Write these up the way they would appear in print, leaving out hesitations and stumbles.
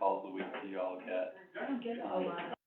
calls a week do y'all get? I don't get a whole lot.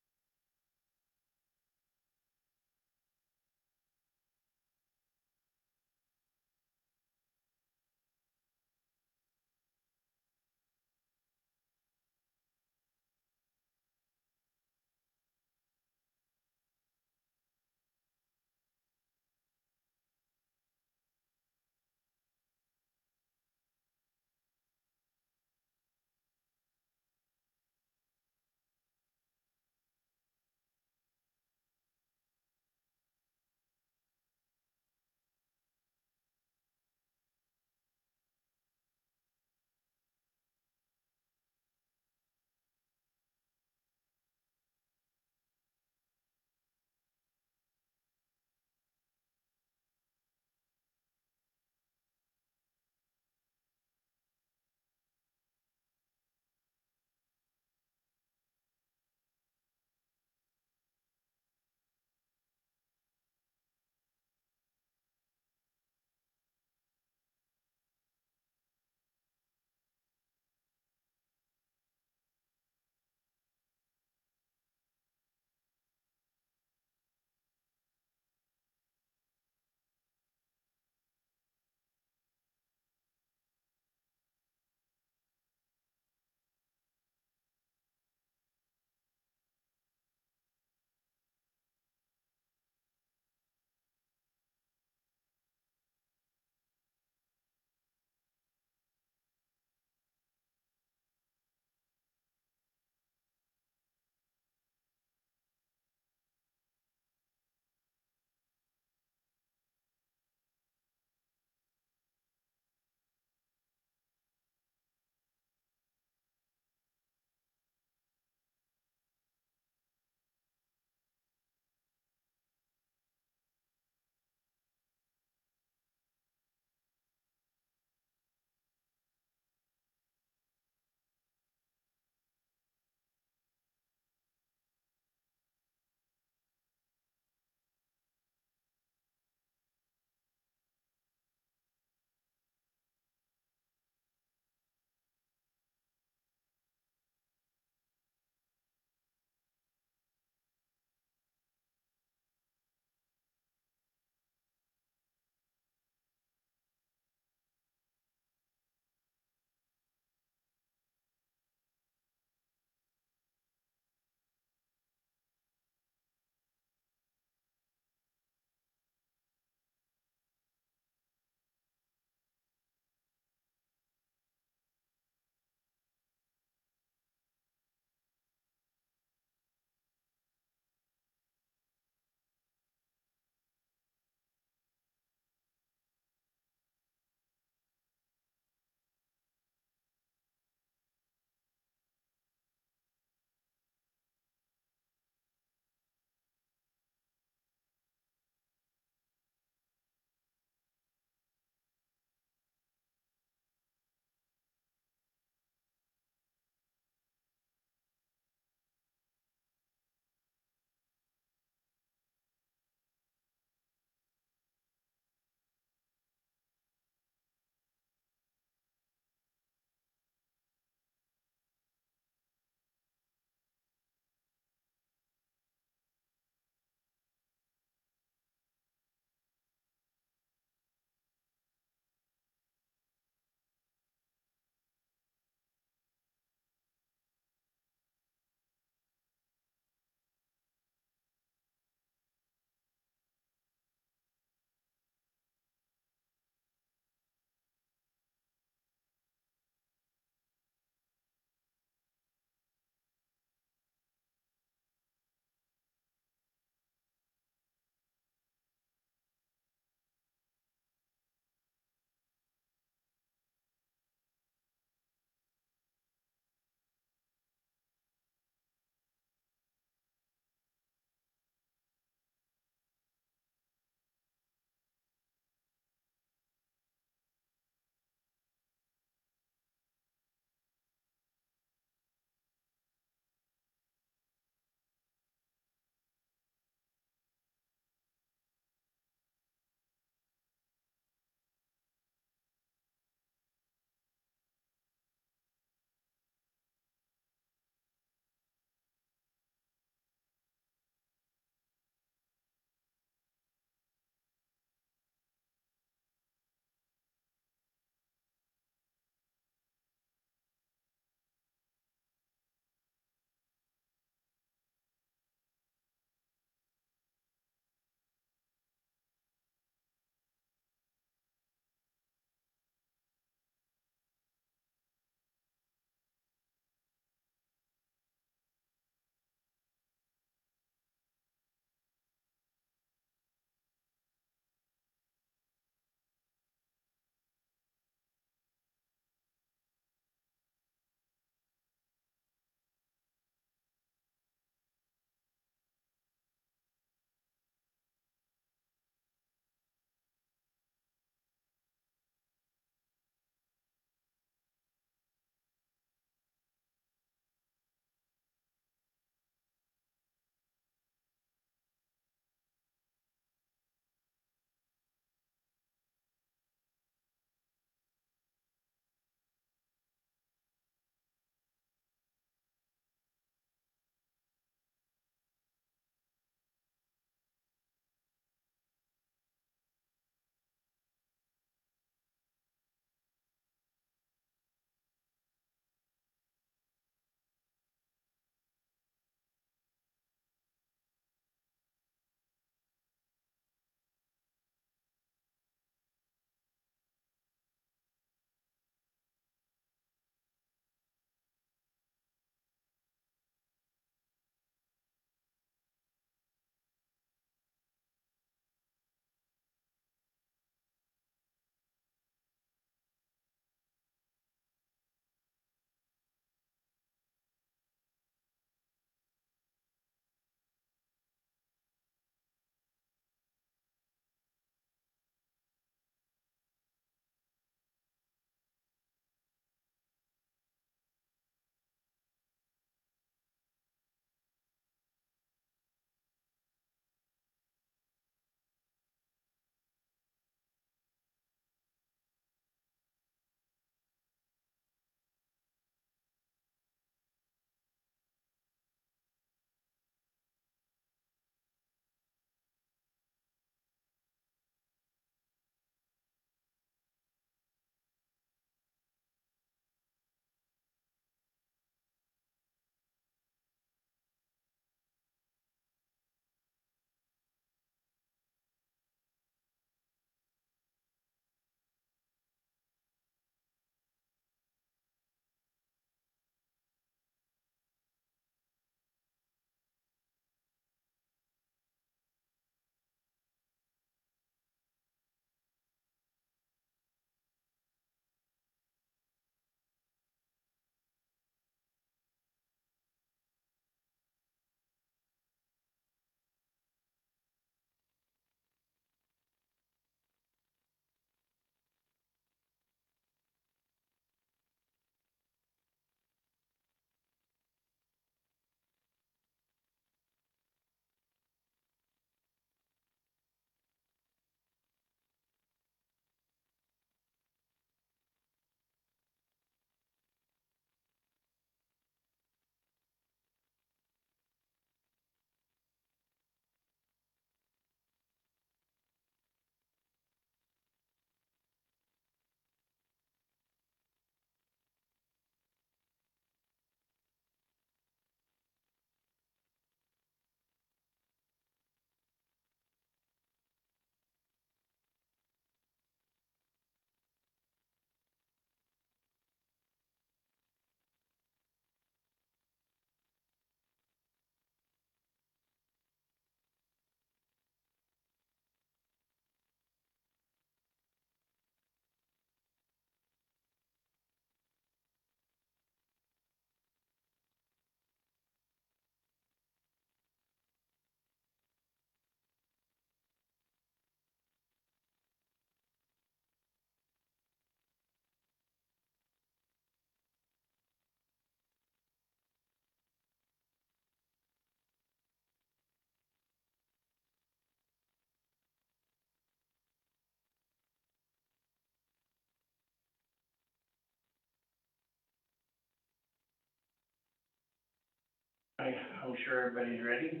I'm sure everybody's ready.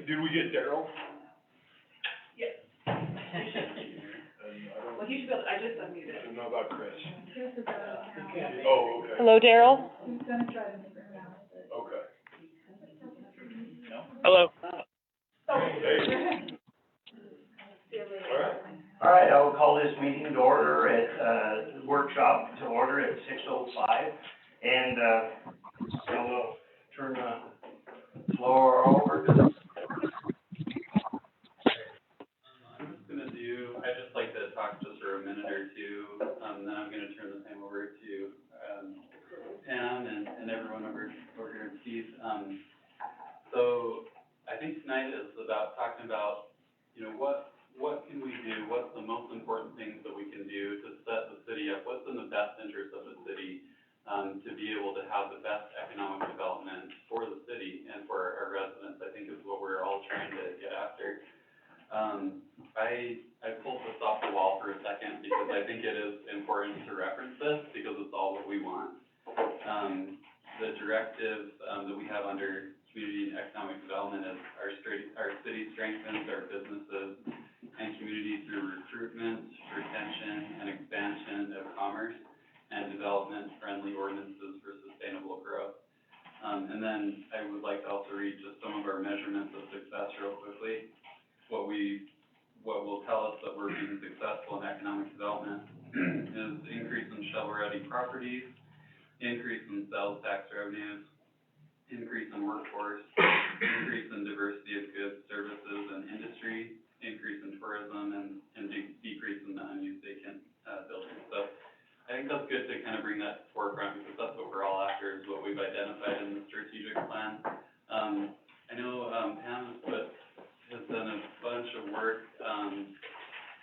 Did we get Daryl? Yes. Well, he should be able, I just unmuted. I don't know about Chris. Okay. Oh, okay. Hello, Daryl? Okay. Hello. Hey. All right. All right, I'll call this meeting to order at, workshop to order at 6:05. And, so we'll turn the floor over to I'm just like to talk just for a minute or two, then I'm gonna turn the time over to, Pam and everyone over here in Steve. So I think tonight is about talking about, you know, what can we do, what's the most important things that we can do to set the city up, what's in the best interest of the city, to be able to have the best economic development for the city and for our residents, I think is what we're all trying to get after. I pulled this off the wall for a second because I think it is important to reference this because it's all what we want. The directive, that we have under community and economic development is our city strengthens our businesses and community through recruitment, retention, and expansion of commerce and development-friendly ordinances for sustainable growth. And then I would like to also read just some of our measurements of success real quickly. What will tell us that we're being successful in economic development is increase in shovel-ready properties, increase in sales tax revenues, increase in workforce, increase in diversity of goods, services, and industry, increase in tourism, and decrease in the unused vacant buildings. So I think that's good to kind of bring that to the forefront because that's what we're all after, is what we've identified in the strategic plan. I know Pam has done a bunch of work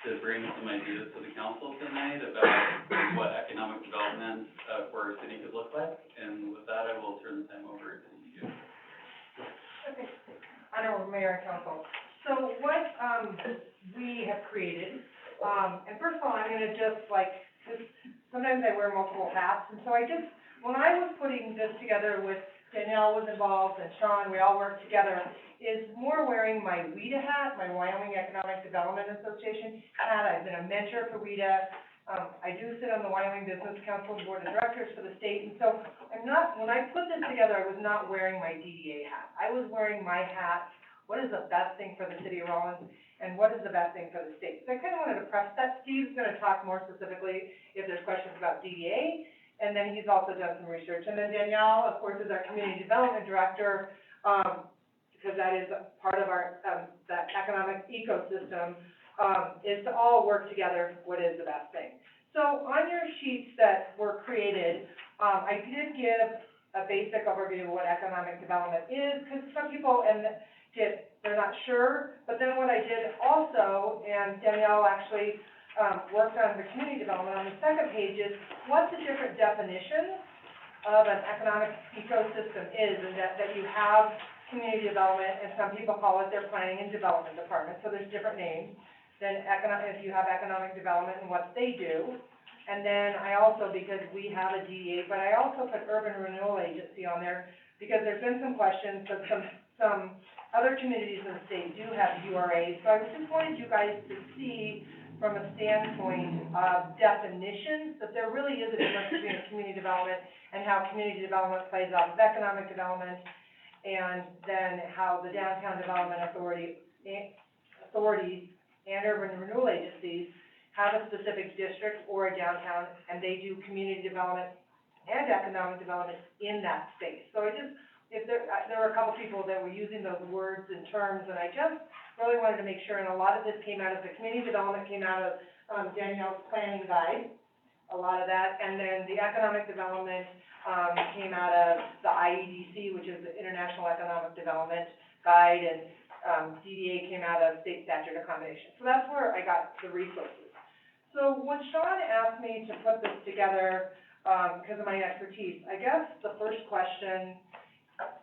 to bring some ideas to the council tonight about what economic development for our city could look like. And with that, I will turn the time over to you. Okay. Honorable Mayor and Council. So what, we have created, and first of all, I'm gonna just like, cause sometimes I wear multiple hats, and so when I was putting this together with Danielle was involved and Sean, we all worked together, is more wearing my WEDA hat, my Wyoming Economic Development Association hat. I've been a mentor for WEDA. I do sit on the Wyoming Business Council Board of Directors for the state, and so when I put this together, I was not wearing my DDA hat. I was wearing my hat, what is the best thing for the city of Rollins, and what is the best thing for the state? So I kind of wanted to press that. Steve's gonna talk more specifically if there's questions about DDA, and then he's also done some research. And then Danielle, of course, is our Community Development Director, because that is part of our, that economic ecosystem, is to all work together what is the best thing. So on your sheets that were created, I did give a basic overview of what economic development is, because some people, they're not sure, but then what I did also, and Danielle actually worked on the community development on the second page, is what the different definitions of an economic ecosystem is, and that you have community development, and some people call it their planning and development department, so there's different names. Then if you have economic development and what they do. And then I also, because we have a DEA, but I also put Urban Renewal Agency on there, because there's been some questions that some other communities in the state do have URAs. So I just wanted you guys to see from a standpoint of definitions that there really is a difference between community development and how community development plays off of economic development, and then how the downtown development authorities and urban renewal agencies have a specific district or a downtown, and they do community development and economic development in that space. So there were a couple people that were using those words and terms, and I just really wanted to make sure, and a lot of this came out of the community development, came out of Danielle's planning guide, a lot of that, and then the economic development came out of the IEDC, which is the International Economic Development Guide, and DDA came out of state statute accommodation. So that's where I got the resources. So when Sean asked me to put this together, because of my expertise, I guess the first question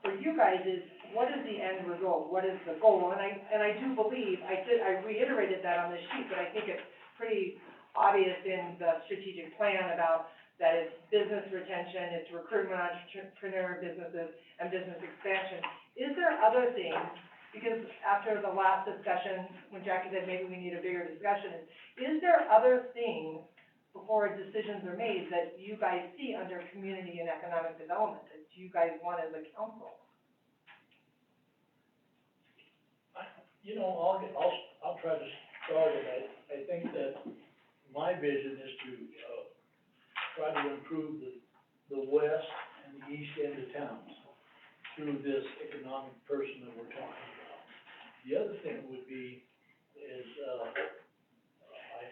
for you guys is, what is the end result? What is the goal? And I do believe, I reiterated that on this sheet, but I think it's pretty obvious in the strategic plan about that it's business retention, it's recruitment, entrepreneur businesses, and business expansion. is there other things, because after the last discussion, when Jackie said maybe we need a bigger discussion, is there other things before decisions are made that you guys see under community and economic development that you guys want as a council? I'll try to start it. I think that my vision is to, try to improve the west and the east end of towns through this economic person that we're talking about. The other thing would be, I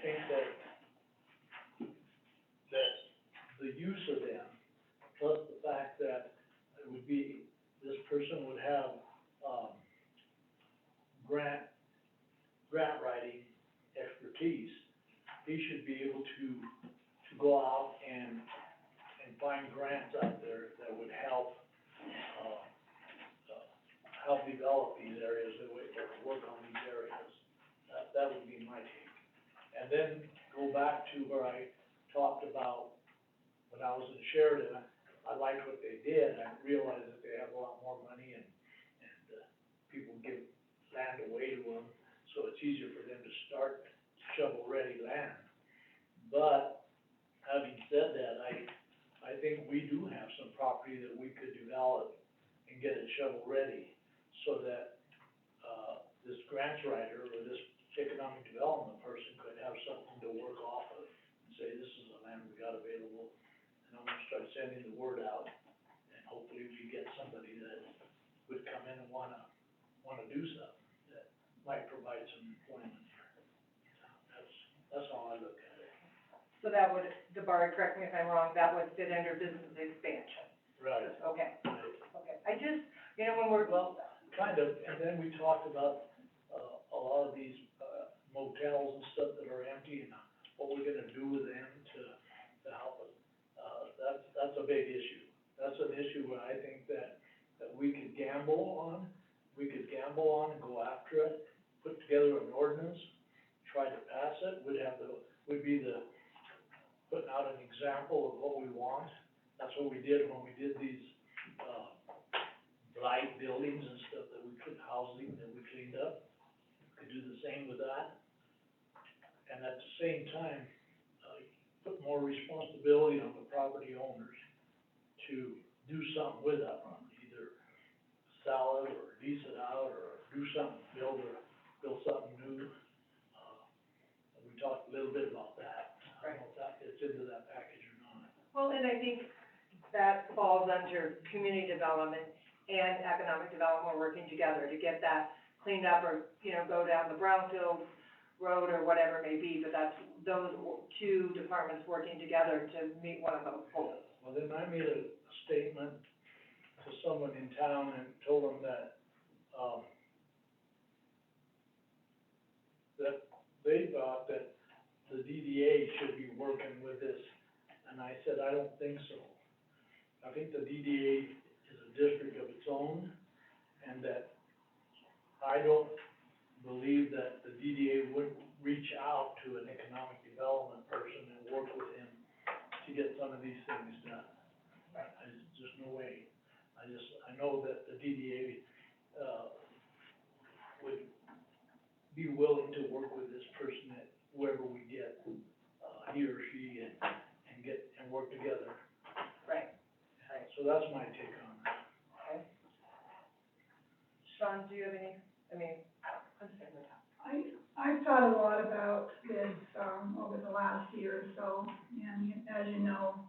think that the use of them, plus the fact that it would be, this person would have, grant writing expertise, he should be able to go out and find grants out there that would help, help develop these areas, that would work on these areas. That would be my take. And then go back to where I talked about when I was in Sheridan, I liked what they did. I realized that they have a lot more money and people give land away to them, so it's easier for them to start shovel-ready land. But having said that, I think we do have some property that we could develop and get it shovel-ready, so that, this grants writer or this economic development person could have something to work off of and say, this is the land we got available, and I'm gonna start sending the word out, and hopefully we get somebody that would come in and wanna do something that might provide some employment here. That's how I look at it. So that would, DeBarry, correct me if I'm wrong, that would fit under business expansion. Right. Okay, Right. okay. I just, when we're, Well, kind of, and then we talked about, a lot of these, motels and stuff that are empty, and what we're gonna do with them to help us. That's a big issue. That's an issue where I think that we could gamble on, and go after it, put together an ordinance, try to pass it, would be putting out an example of what we want. That's what we did when we did these, blight buildings and stuff that we could, housing that we cleaned up. Could do the same with that. And at the same time, put more responsibility on the property owners to do something with that property, either sell it or lease it out or do something, build something new. We talked a little bit about that. I don't know if that fits into that package or not. well, and I think that falls under community development and economic development working together to get that cleaned up, or, go down the brownfield road or whatever it may be, but that's those two departments working together to meet one of those goals. Well, then I made a statement to someone in town and told them that, that they thought that the DDA should be working with this, and I said, I don't think so. I think the DDA is a district of its own, and that I don't believe that the DDA would reach out to an economic development person and work with him to get some of these things done. There's just no way. I know that the DDA, would be willing to work with this person, that whoever we get, he or she, and work together. Right. So that's my take on that. Okay. Sean, do you have any, I'm just saying that. I've thought a lot about this, over the last year or so, and as you know,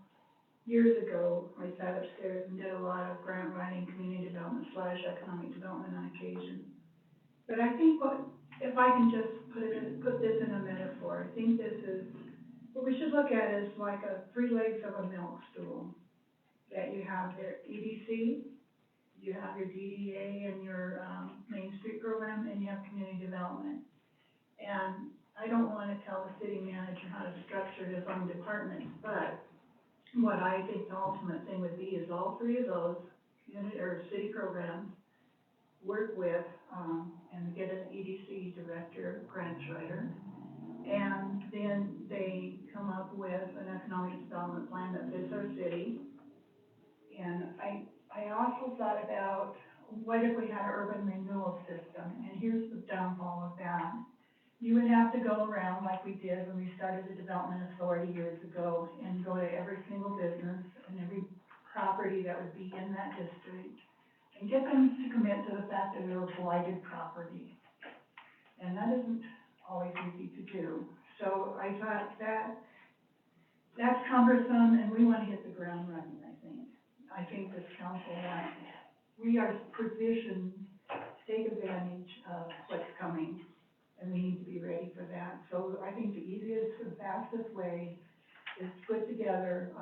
years ago, I sat upstairs and did a lot of grant writing, community development / economic development on occasion. But I think if I can just put this in a metaphor, I think this is, what we should look at is like three legs of a milk stool. That you have your EDC, you have your DDA and your, Main Street program, and you have community development. And I don't wanna tell the city manager how to structure his own department, but what I think the ultimate thing would be is all three of those unit, or city programs work with, and get an EDC director, grants writer, and then they come up with an economic development plan that fits our city. And I also thought about what if we had an urban renewal system? And here's the downfall of that. You would have to go around like we did when we started the development authority years ago and go to every single business and every property that would be in that district and get them to commit to the fact that they were blighted property. And that isn't always easy to do. So I thought that's cumbersome, and we want to hit the ground running, I think. I think this council wants, we are positioned to take advantage of what's coming, and we need to be ready for that. So I think the easiest and fastest way is put together,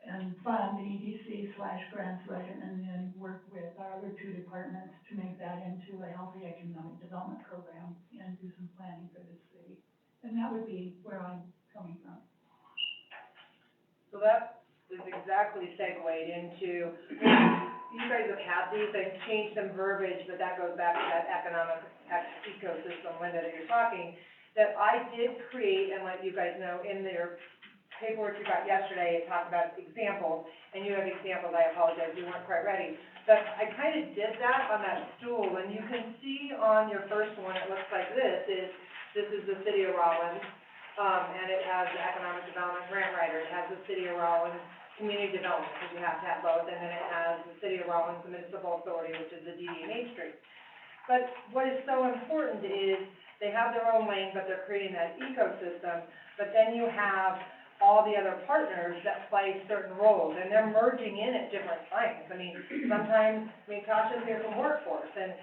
and fund the EDC/grants budget, and then work with our other two departments to make that into a healthy economic development program and do some planning for the city. And that would be where I'm coming from. So that is exactly segued into, you guys have had these, I've changed some verbiage, but that goes back to that economic ecosystem, Linda, that you're talking, that I did create, and let you guys know, in their paperwork you got yesterday, it talked about examples, and you have examples, I apologize, you weren't quite ready. But I kind of did that on that stool, and you can see on your first one, it looks like this is the city of Rollins, and it has the economic development grant writer, it has the city of Rollins community development, because you have to have both, and then it has the city of Rollins, the municipal authority, which is the DDA Main Street. But what is so important is they have their own lane, but they're creating that ecosystem, but then you have all the other partners that play certain roles, and they're merging in at different times. I mean, sometimes, Tasha's here from Workforce, and,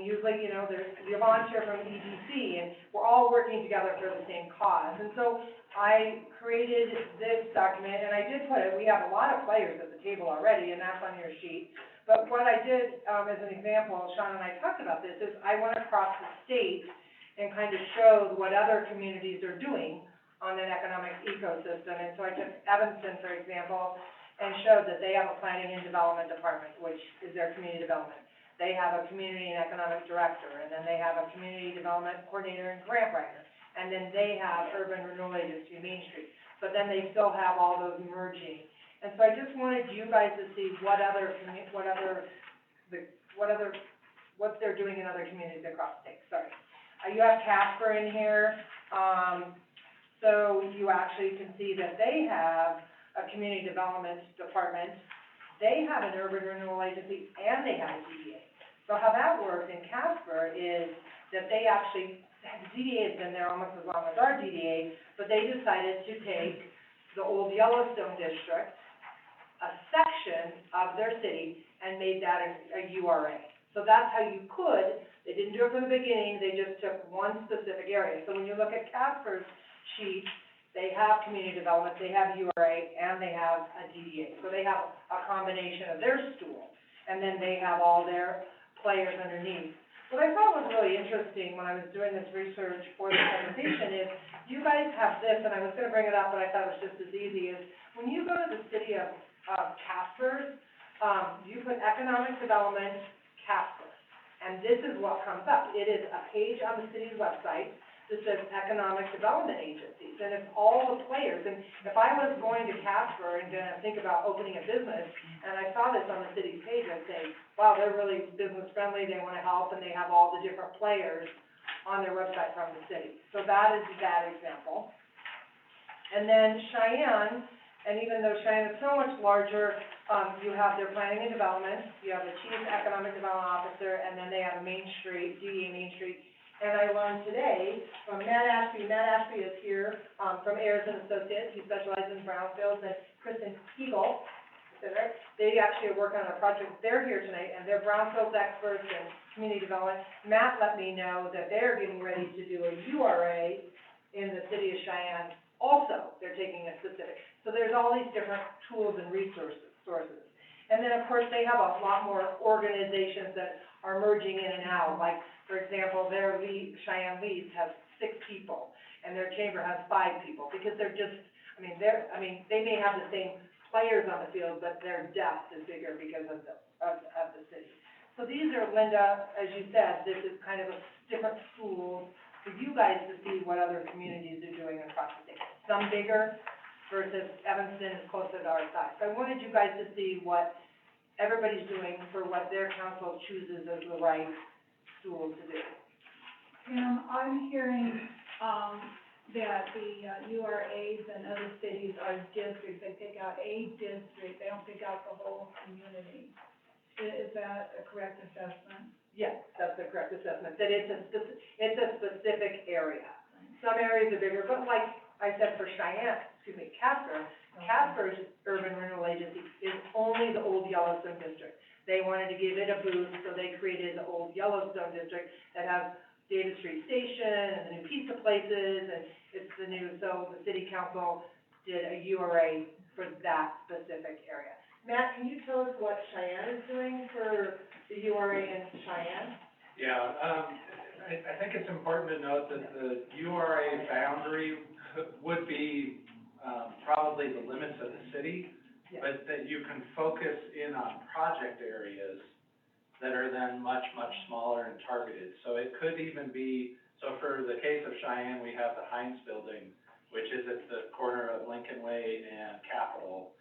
usually, there's the volunteer from EDC, and we're all working together for the same cause. And so I created this document, and I did put it, we have a lot of players at the table already, and that's on your sheet. But what I did, as an example, Sean and I talked about this, is I went across the state and kind of showed what other communities are doing on an economic ecosystem. And so I took Evanston, for example, and showed that they have a planning and development department, which is their community development. They have a community and economic director, and then they have a community development coordinator and grant writer. And then they have urban renewal agency, Main Street. But then they still have all those merging. And so I just wanted you guys to see what they're doing in other communities across the state. Sorry. You have Casper in here. So you actually can see that they have a community development department, they have an urban renewal agency, and they have a DDA. So how that works in Casper is that they actually, the DDA has been there almost as long as our DDA, but they decided to take the old Yellowstone district, a section of their city, and made that a URA. So that's how you could, they didn't do it from the beginning, they just took one specific area. So when you look at Casper's sheet, they have community development, they have URA, and they have a DDA. So they have a combination of their stool, and then they have all their players underneath. What I thought was really interesting when I was doing this research for the presentation is, you guys have this, and I was gonna bring it up, but I thought it was just as easy, is when you go to the city of Casper, you put economic development, Casper, and this is what comes up. It is a page on the city's website that says economic development agencies, and it's all the players. And if I was going to Casper and gonna think about opening a business, and I saw this on the city's page, I'd say, wow, they're really business friendly, they wanna help, and they have all the different players on their website from the city. So that is that example. And then Cheyenne, and even though Cheyenne is so much larger, you have their planning and development, you have the chief economic development officer, and then they have Main Street, DDA Main Street. And I learned today from Matt Ashby is here, from Ayers and Associates, he specializes in brownfields, and Kristen Kegel, they actually are working on a project, they're here tonight, and they're brownfields experts and community development. Matt let me know that they're getting ready to do a URA in the city of Cheyenne. Also, they're taking a specific, so there's all these different tools and sources. And then, of course, they have a lot more organizations that are merging in and out, like, for example, their Cheyenne Leads has 6 people, and their chamber has 5 people, because they're just, they may have the same players on the field, but their depth is bigger because of the city. So these are, Linda, as you said, this is kind of a different tool for you guys to see what other communities are doing across the state. Some bigger versus Evanston is closer to our size. So I wanted you guys to see what everybody's doing for what their council chooses as the right tool to do. Pam, I'm hearing, that the, URAs and other cities are districts, they pick out a district, they don't pick out the whole community. Is that a correct assessment? Yes, that's the correct assessment, that it's a specific area. Some areas are bigger, but like I said for Cheyenne, Casper's urban renewal agency is only the old Yellowstone district. They wanted to give it a boost, so they created the old Yellowstone district that has David Street Station and the new pizza places, and it's the new, so the city council did a URA for that specific area. Matt, can you tell us what Cheyenne is doing for the URA in Cheyenne? Yeah, I think it's important to note that the URA boundary would be, probably the limits of the city, Yes. but that you can focus in on project areas that are then much, much smaller and targeted. So it could even be, so for the case of Cheyenne, we have the Heinz Building, which is at the corner of Lincoln Way and Capitol.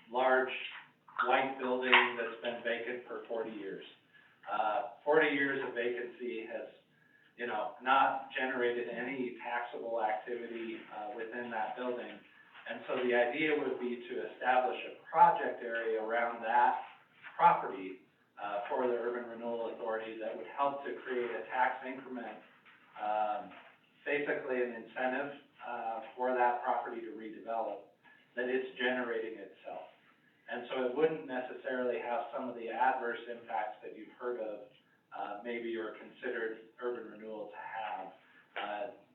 Large white building that's been vacant for 40 years. 40 years of vacancy has, not generated any taxable activity, within that building. And so the idea would be to establish a project area around that property, for the Urban Renewal Authority that would help to create a tax increment, basically an incentive, for that property to redevelop, that it's generating itself. And so it wouldn't necessarily have some of the adverse impacts that you've heard of, maybe or considered urban renewal to have.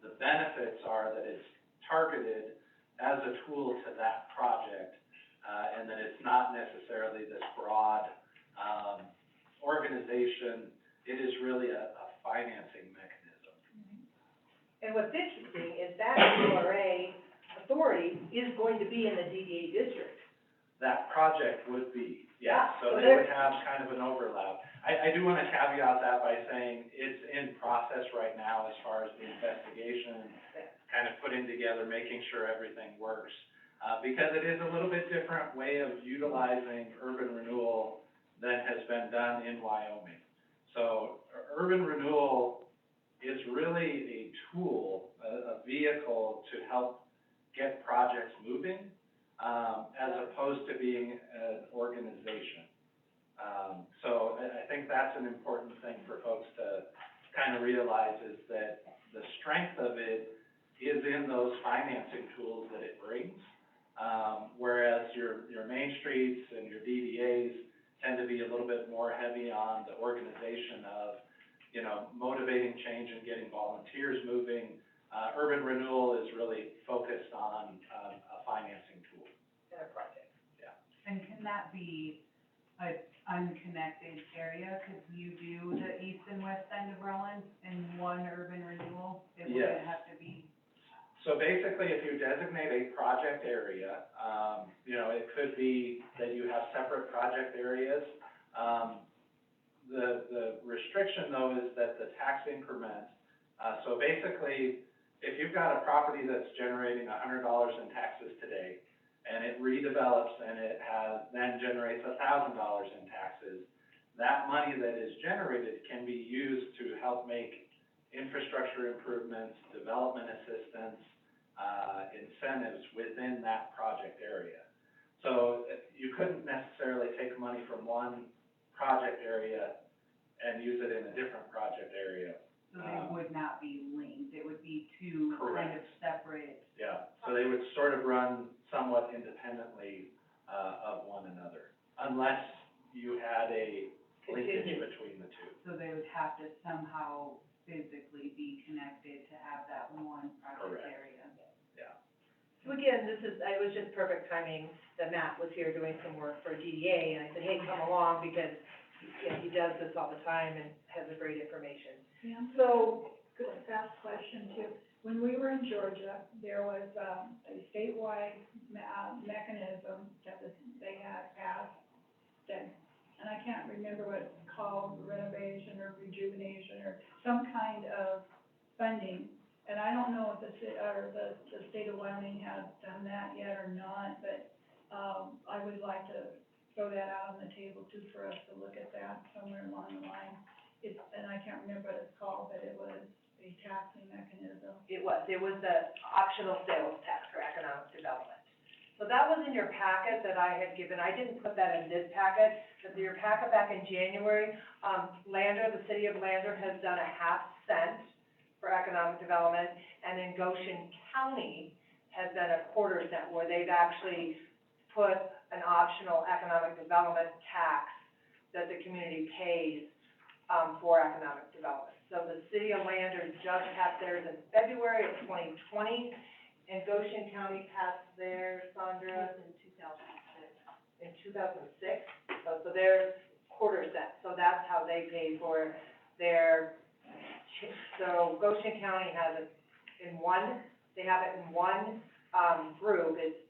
The benefits are that it's targeted as a tool to that project, and that it's not necessarily this broad, organization. It is really a financing mechanism. And what's interesting is that URA authority is going to be in the DDA district. That project would be, Yeah, so so they there- would have kind of an overlap. I do want to caveat that by saying it's in process right now as far as the investigation, kind of putting together, making sure everything works. Because it is a little bit different way of utilizing urban renewal than has been done in Wyoming. So urban renewal is really a tool, a vehicle to help get projects moving, as opposed to being an organization. So I think that's an important thing for folks to kind of realize, is that the strength of it is in those financing tools that it brings. Whereas your Main Streets and your DDAs tend to be a little bit more heavy on the organization of, motivating change and getting volunteers moving. Urban renewal is really focused on, a financing tool. In a project. And can that be a unconnected area? Could you do the east and west end of Rollins in one urban renewal? It Yes. wouldn't have to be. So basically, if you designate a project area, it could be that you have separate project areas. The restriction though is that the tax increment, so basically, if you've got a property that's generating $100 in taxes today, and it redevelops and it then generates $1,000 in taxes, that money that is generated can be used to help make infrastructure improvements, development assistance, incentives within that project area. So you couldn't necessarily take money from one project area and use it in a different project area. So they would not be linked, it would be two kind of separate. Yeah, so they would sort of run somewhat independently, of one another, unless you had a linkage between the two. So they would have to somehow physically be connected to have that one project Correct. area. So again, it was just perfect timing that Matt was here doing some work for DDA, and I said, hey, come along, because, he does this all the time and has a great information. Yeah. So, Good, fast question too. When we were in Georgia, there was, a statewide mechanism that they had passed, that, and I can't remember what it's called, renovation or rejuvenation or some kind of funding. And I don't know if the state of Wyoming has done that yet or not, but, I would like to throw that out on the table too for us to look at that somewhere along the line. It's, and I can't remember what it's called, but it was a taxing mechanism. It was the optional sales tax for economic development. So that was in your packet that I had given, I didn't put that in this packet, but your packet back in January, Lander, the city of Lander has done a half cent for economic development, and then Goshen County has done a quarter cent, where they've actually put an optional economic development tax that the community pays, for economic development. So the city of Lander just passed theirs in February of 2020, and Goshen County passed theirs, Sandra? In 2006. In 2006, so they're quarter cent, so that's how they pay for their, so Goshen County has it in one, they have it in one, group, it's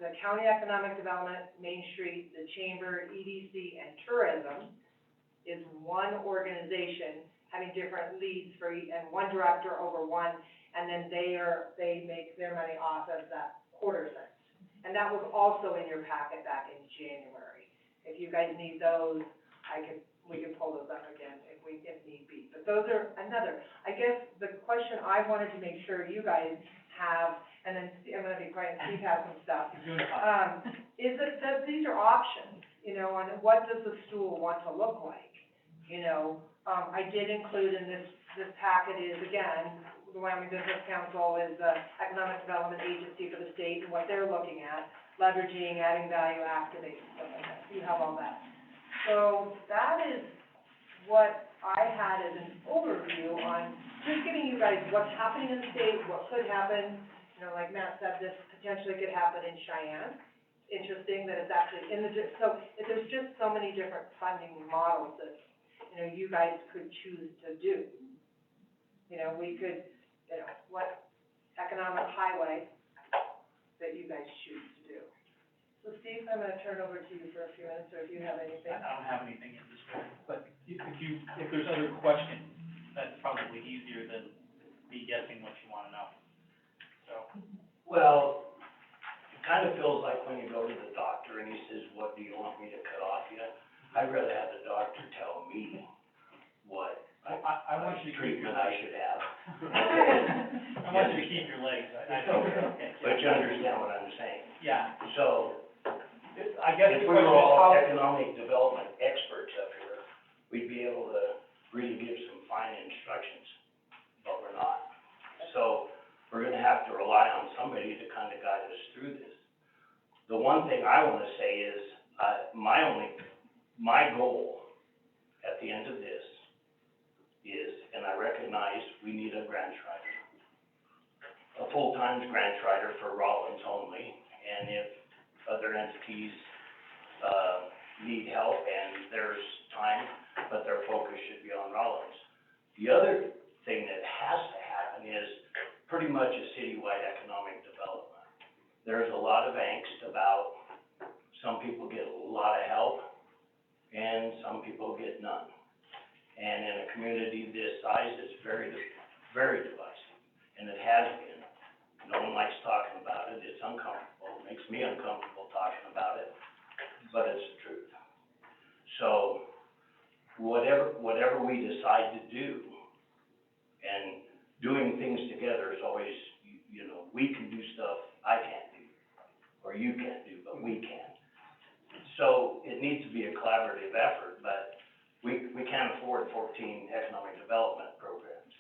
the County Economic Development, Main Street, the Chamber, EDC, and Tourism is one organization having different leads for and one director over one, and then they make their money off of that quarter cent. And that was also in your packet back in January. If you guys need those, we can pull those up again if need be. But those are I guess the question I wanted to make sure you guys have, and then I'm gonna be quiet, Steve has some stuff. Is that these are options, you know, on what does the stool want to look like? You know, I did include in this packet is, again, the Wyoming Business Council is the economic development agency for the state and what they're looking at, leveraging, adding value, activating, stuff like that. You have all that. So that is what I had as an overview on just giving you guys what's happening in the state, what could happen. You know, like Matt said, this potentially could happen in Cheyenne. Interesting that it's actually in the, so there's just so many different funding models that, you know, you guys could choose to do. You know, we could, you know, what economic highway that you guys choose to do. So Steve, I'm gonna turn it over to you for a few minutes, or if you have anything. I don't have anything at this point, but if there's other questions, that's probably easier than me guessing what you wanna know. So, Well, it kind of feels like when you go to the doctor and he says, what do you want me to cut off yet? I'd rather have the doctor tell me what I want you to keep your treatment I should have. I want you to keep your legs, I think, okay. But you understand what I'm saying? Yeah, So, I guess if the we question were is all how, economic development experts up here, we'd be able to really give some fine instructions, but we're not. So, we're gonna have to rely on somebody to kind of guide us through this. The one thing I wanna say is, my goal at the end of this is, and I recognize we need a grant writer, a full-time grant writer for Rollins only, and if other entities, need help and there's time, but their focus should be on Rollins. The other thing that has to happen is pretty much a citywide economic development. There's a lot of angst about, some people get a lot of help, and some people get none. And in a community this size, it's very, very divisive, and it has been. No one likes talking about it, it's uncomfortable, it makes me uncomfortable talking about it, but it's the truth. So, whatever we decide to do, and doing things together is always, you know, we can do stuff I can't do, or you can't do, but we can. So, it needs to be a collaborative effort, but we can't afford 14 economic development programs.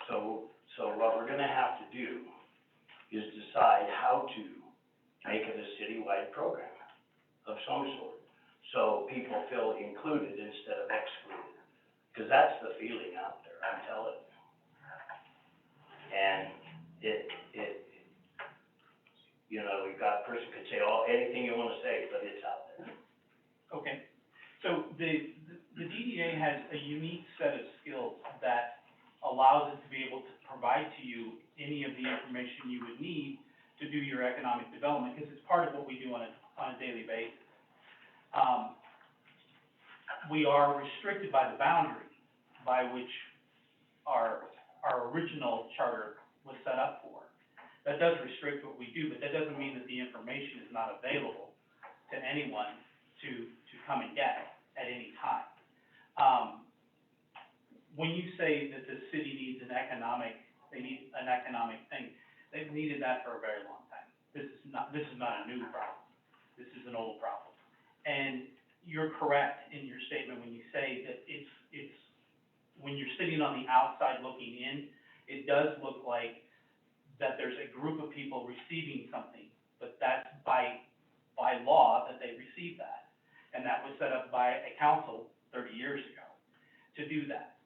So what we're gonna have to do is decide how to make it a citywide program of some sort, so people feel included instead of excluded, because that's the feeling out there, I'm telling you. And you know, we've got a person could say anything you wanna say, but it's out there. okay. So the DDA has a unique set of skills that allows it to be able to provide to you any of the information you would need to do your economic development, because it's part of what we do on a daily basis. We are restricted by the boundary by which our original charter was set up for. That does restrict what we do, but that doesn't mean that the information is not available to anyone to come and get at any time. When you say that the city needs they need an economic thing, they've needed that for a very long time. This is not a new problem. This is an old problem. And you're correct in your statement when you say that it's, when you're sitting on the outside looking in, it does look like that there's a group of people receiving something, but that's by law that they receive that. And that was set up by a council 30 years ago to do that.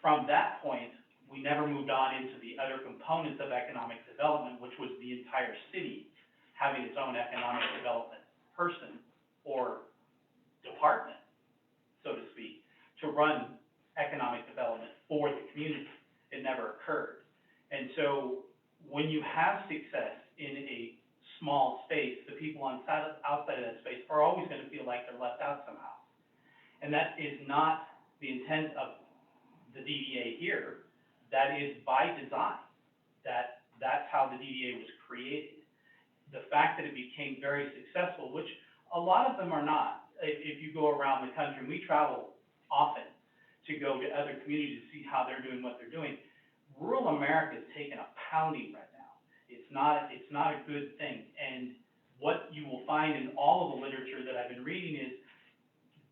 From that point, we never moved on into the other components of economic development, which was the entire city having its own economic development person or department, so to speak, to run economic development for the community. It never occurred. And so when you have success in a small space, the people outside of that space are always going to feel like they're left out somehow. And that is not the intent of the DDA here. That is by design. That's how the DDA was created. The fact that it became very successful, which a lot of them are not. If you go around the country, and we travel often to go to other communities to see how they're doing what they're doing, rural America is taking a pounding right now. It's not a good thing. And what you will find in all of the literature that I've been reading is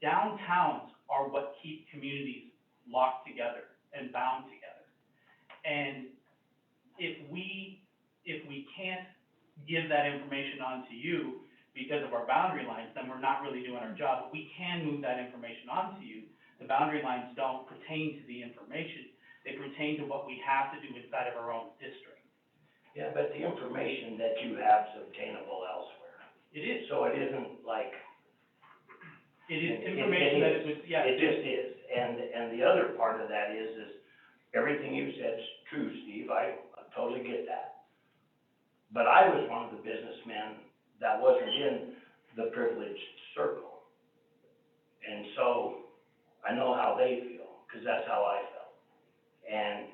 downtowns are what keep communities locked together and bound together. And if we can't give that information on to you because of our boundary lines, then we're not really doing our job. But we can move that information on to you. The boundary lines don't pertain to the information. They pertain to what we have to do inside of our own district. Yeah, but the information that you have is obtainable elsewhere. It is. So it isn't like. It is information that is, yeah. It just is. And the other part of that is everything you said is true, Steve. I totally get that. But I was one of the businessmen that wasn't in the privileged circle. And so I know how they feel, because that's how I felt. And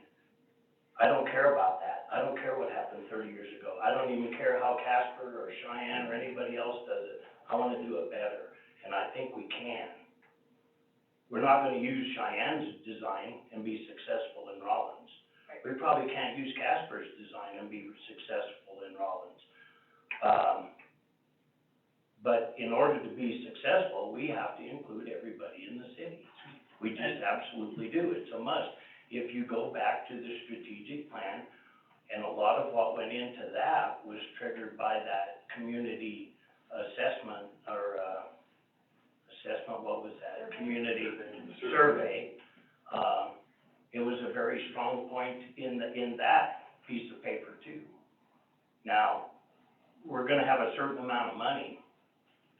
I don't care about that. I don't care what happened 30 years ago. I don't even care how Casper or Cheyenne or anybody else does it. I want to do it better, and I think we can. We're not going to use Cheyenne's design and be successful in Rollins. We probably can't use Casper's design and be successful in Rollins. But in order to be successful, we have to include everybody in the city. We just absolutely do. It's a must. If you go back to the strategic plan, and a lot of what went into that was triggered by that community assessment, or what was that? Community survey. It was a very strong point in that piece of paper too. Now, we're gonna have a certain amount of money,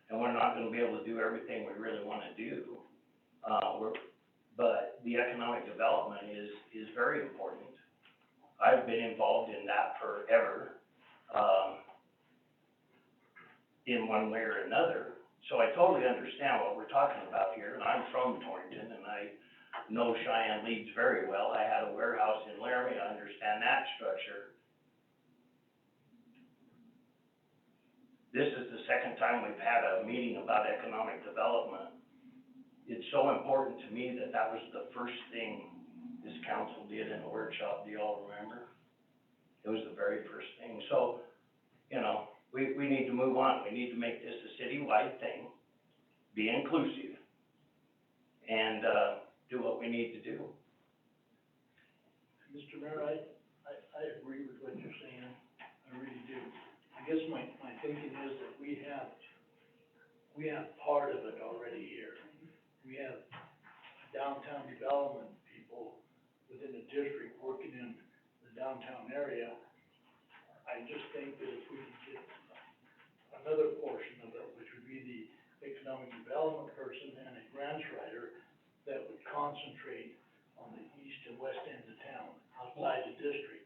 and we're not gonna be able to do everything we really wanna do. But the economic development is very important. I've been involved in that forever, in one way or another. So I totally understand what we're talking about here, and I'm from Torrington, and I know Cheyenne Leeds very well. I had a warehouse in Laramie, I understand that structure. This is the second time we've had a meeting about economic development. It's so important to me that was the first thing this council did in the workshop. Do you all remember? It was the very first thing. So, you know, we need to move on. We need to make this a citywide thing, be inclusive, and do what we need to do. Mr. Mayor, I agree with what you're saying, I really do. I guess my thinking is that we have part of it already here. We have downtown development people within the district working in the downtown area. I just think that if we could get another portion of it, which would be the economic development person and a grants writer that would concentrate on the east and west end of town, outside the district.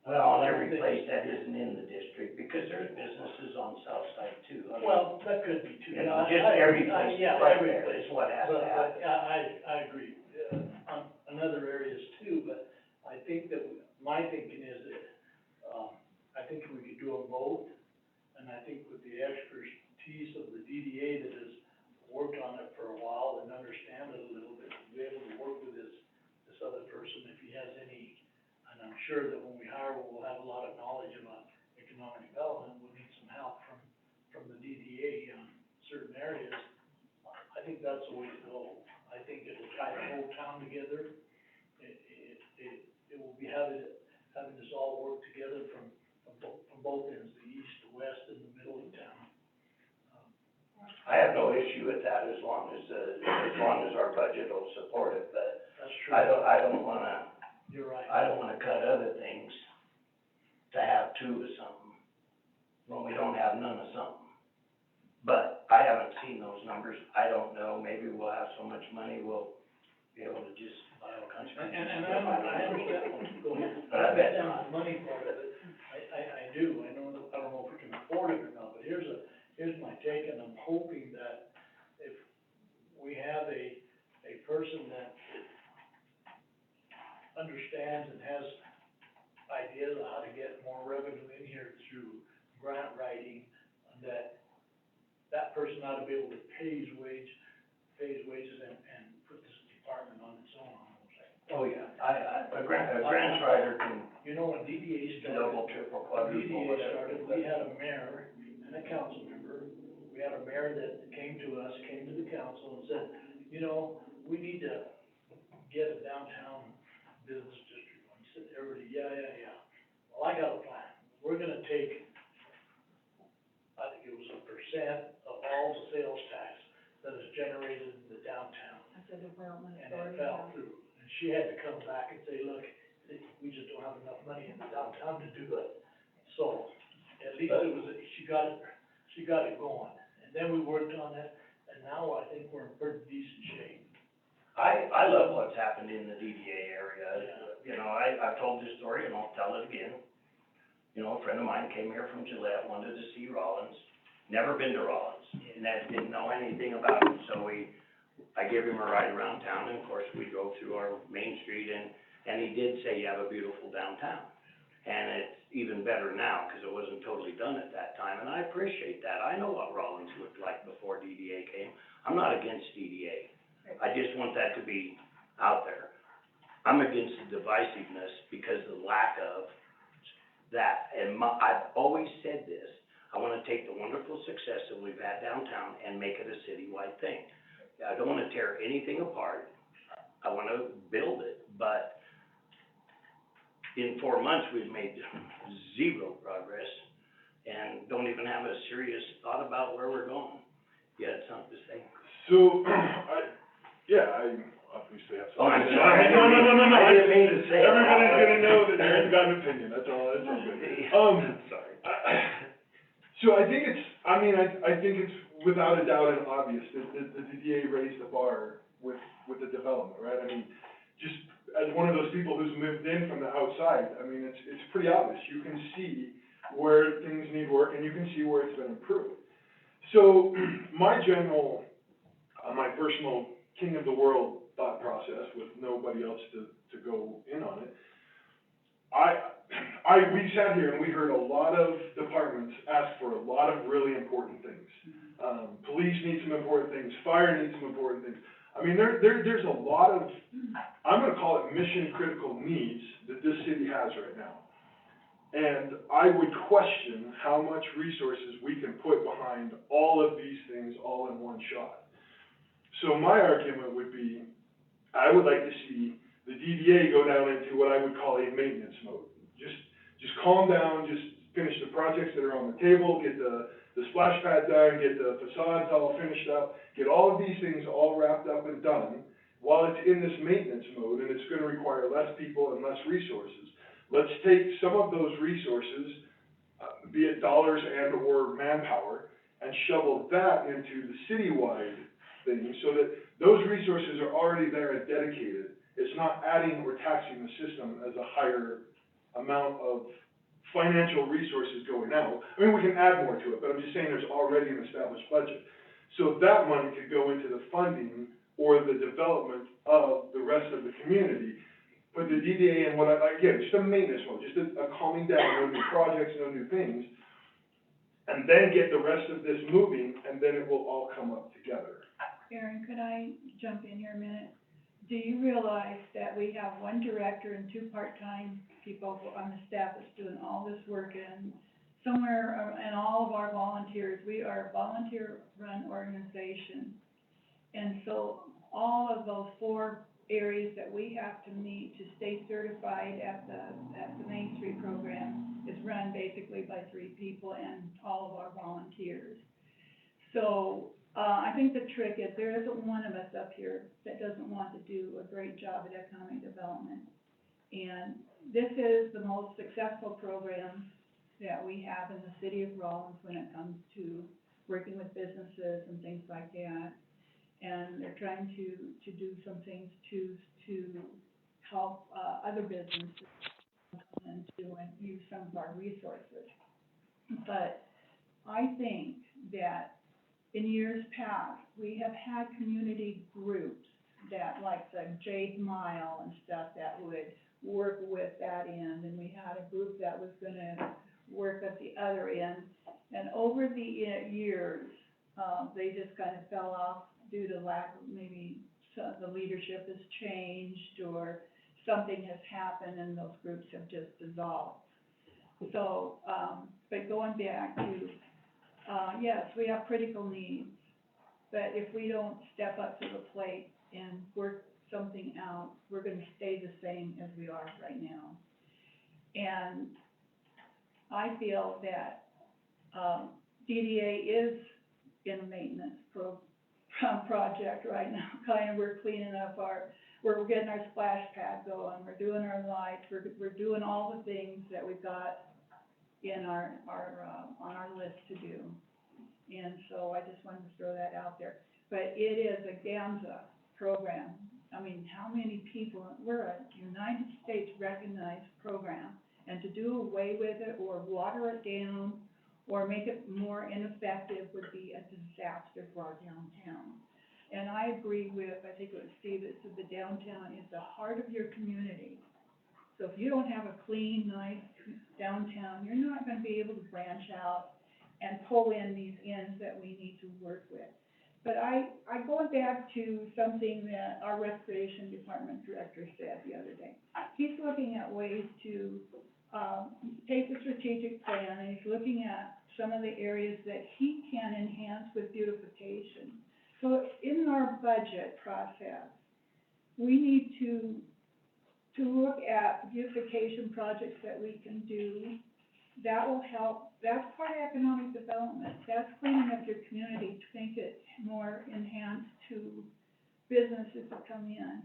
Well, every place that isn't in the district, because there's businesses on the south side too. I mean, Well, that could be too. you know, just every place Yeah, right every there place. is what has to happen. I agree, on other areas too, but I think that, my thinking is that, I think we could do them both, and I think with the expertise of the DDA that is when we hire, we'll have a lot of knowledge about economic development, we'll need some help from the DDA on certain areas. I think that's the way to go. I think it'll tie the whole town together. It will be having this all work together from both ends, the east, the west, and the middle of town. I have no issue with that as long as our budget will support it, but That's true. I don't wanna, You're right. I don't wanna cut other things to have two of something, when we don't have none of something. But I haven't seen those numbers, I don't know, maybe we'll have so much money, we'll be able to just buy all kinds of. And I understand, go ahead. But I bet understand not. the money part of it, I do, I don't know if we can afford it or not, but here's my take, and I'm hoping that if we have a person that understands and has ideas of how to get more revenue in here through grant writing, that person ought to be able to pay his wages and put this department on its own, almost. Oh, yeah, a grant writer can You know, when DDA started. double, triple, quadruple, DDA whatever. started, we had a mayor and a council member. We had a mayor that came to the council and said, you know, we need to get a downtown business district. And he said, everybody, yeah. Well, I got a plan. We're gonna take, I think it was 1% of all the sales tax that is generated in the downtown. That's a development And it fell through. And she had to come back and say, look, we just don't have enough money in the downtown to do it. So, at least it was, she got it going. And then we worked on it, and now I think we're in pretty decent shape. I love what's happened in the DDA area. Yeah. You know, I've told this story and I'll tell it again. You know, a friend of mine came here from Gillette, wanted to see Rollins, never been to Rollins, and didn't know anything about it, so I gave him a ride around town, and of course, we drove through our main street, and he did say you have a beautiful downtown. And it's even better now, cause it wasn't totally done at that time, and I appreciate that. I know what Rollins looked like before DDA came. I'm not against DDA. I just want that to be out there. I'm against the divisiveness because of the lack of that, and I've always said this, I wanna take the wonderful success that we've had downtown and make it a citywide thing. I don't wanna tear anything apart, I wanna build it, but in 4 months, we've made zero progress, and don't even have a serious thought about where we're going. You had something to say? So, I obviously have Oh, I'm something to say. sorry. No. I didn't mean to say it. Everybody's gonna know that Aaron's got an opinion, that's all, it's all good. Sorry. So I think it's without a doubt and obvious that the DDA raised the bar with the development, right? I mean, just as one of those people who's moved in from the outside, I mean, it's pretty obvious. You can see where things need work and you can see where it's been improved. So my personal king of the world thought process with nobody else to go in on it, we sat here and we heard a lot of departments ask for a lot of really important things. Police need some important things, fire needs some important things. I mean, there's a lot of, I'm gonna call it mission critical needs that this city has right now. And I would question how much resources we can put behind all of these things all in one shot. So my argument would be, I would like to see the DDA go down into what I would call a maintenance mode. Just calm down, just finish the projects that are on the table, get the splash pad done, get the facades all finished up, get all of these things all wrapped up and done while it's in this maintenance mode, and it's gonna require less people and less resources. Let's take some of those resources, be it dollars and or manpower, and shovel that into the citywide thing so that those resources are already there and dedicated. It's not adding or taxing the system as a higher amount of financial resources going out. I mean, we can add more to it, but I'm just saying there's already an established budget. So that money could go into the funding or the development of the rest of the community. But the DDA and again, just a maintenance mode, just a calming down, no new projects, no new things, and then get the rest of this moving, and then it will all come up together. Aaron, could I jump in here a minute? Do you realize that we have one director and 2 part-time people on the staff that's doing all this work, and somewhere, and all of our volunteers, we are a volunteer-run organization. And so all of those 4 areas that we have to meet to stay certified at the Main Street program is run basically by 3 people and all of our volunteers. So, I think the trick is there isn't one of us up here that doesn't want to do a great job at economic development. And this is the most successful program that we have in the city of Rawlins when it comes to working with businesses and things like that. And they're trying to do some things to help, other businesses and to use some of our resources. But I think that in years past, we have had community groups that, like the Jade Mile and stuff, that would work with that end, and we had a group that was gonna work at the other end. And over the years, they just kind of fell off due to lack of, maybe the leadership has changed or something has happened and those groups have just dissolved. So, but going back to, yes, we have critical needs, but if we don't step up to the plate and work something out, we're gonna stay the same as we are right now. And I feel that, DDA is in a maintenance project right now. Kind of, we're cleaning up we're getting our splash pad going, we're doing our lights, we're doing all the things that we've got in on our list to do. And so I just wanted to throw that out there. But it is a GAMSA program. I mean, how many people, we're a United States recognized program, and to do away with it or water it down or make it more ineffective would be a disaster for our downtown. And I agree with, I think it was Steve that said the downtown is the heart of your community. So if you don't have a clean, nice downtown, you're not gonna be able to branch out and pull in these ends that we need to work with. But I go back to something that our recreation department director said the other day. He's looking at ways to, take the strategic plan, and he's looking at some of the areas that he can enhance with beautification. So in our budget process, we need to look at beautification projects that we can do. That will help, that's part of economic development. That's cleaning up your community to make it more enhanced to businesses that come in.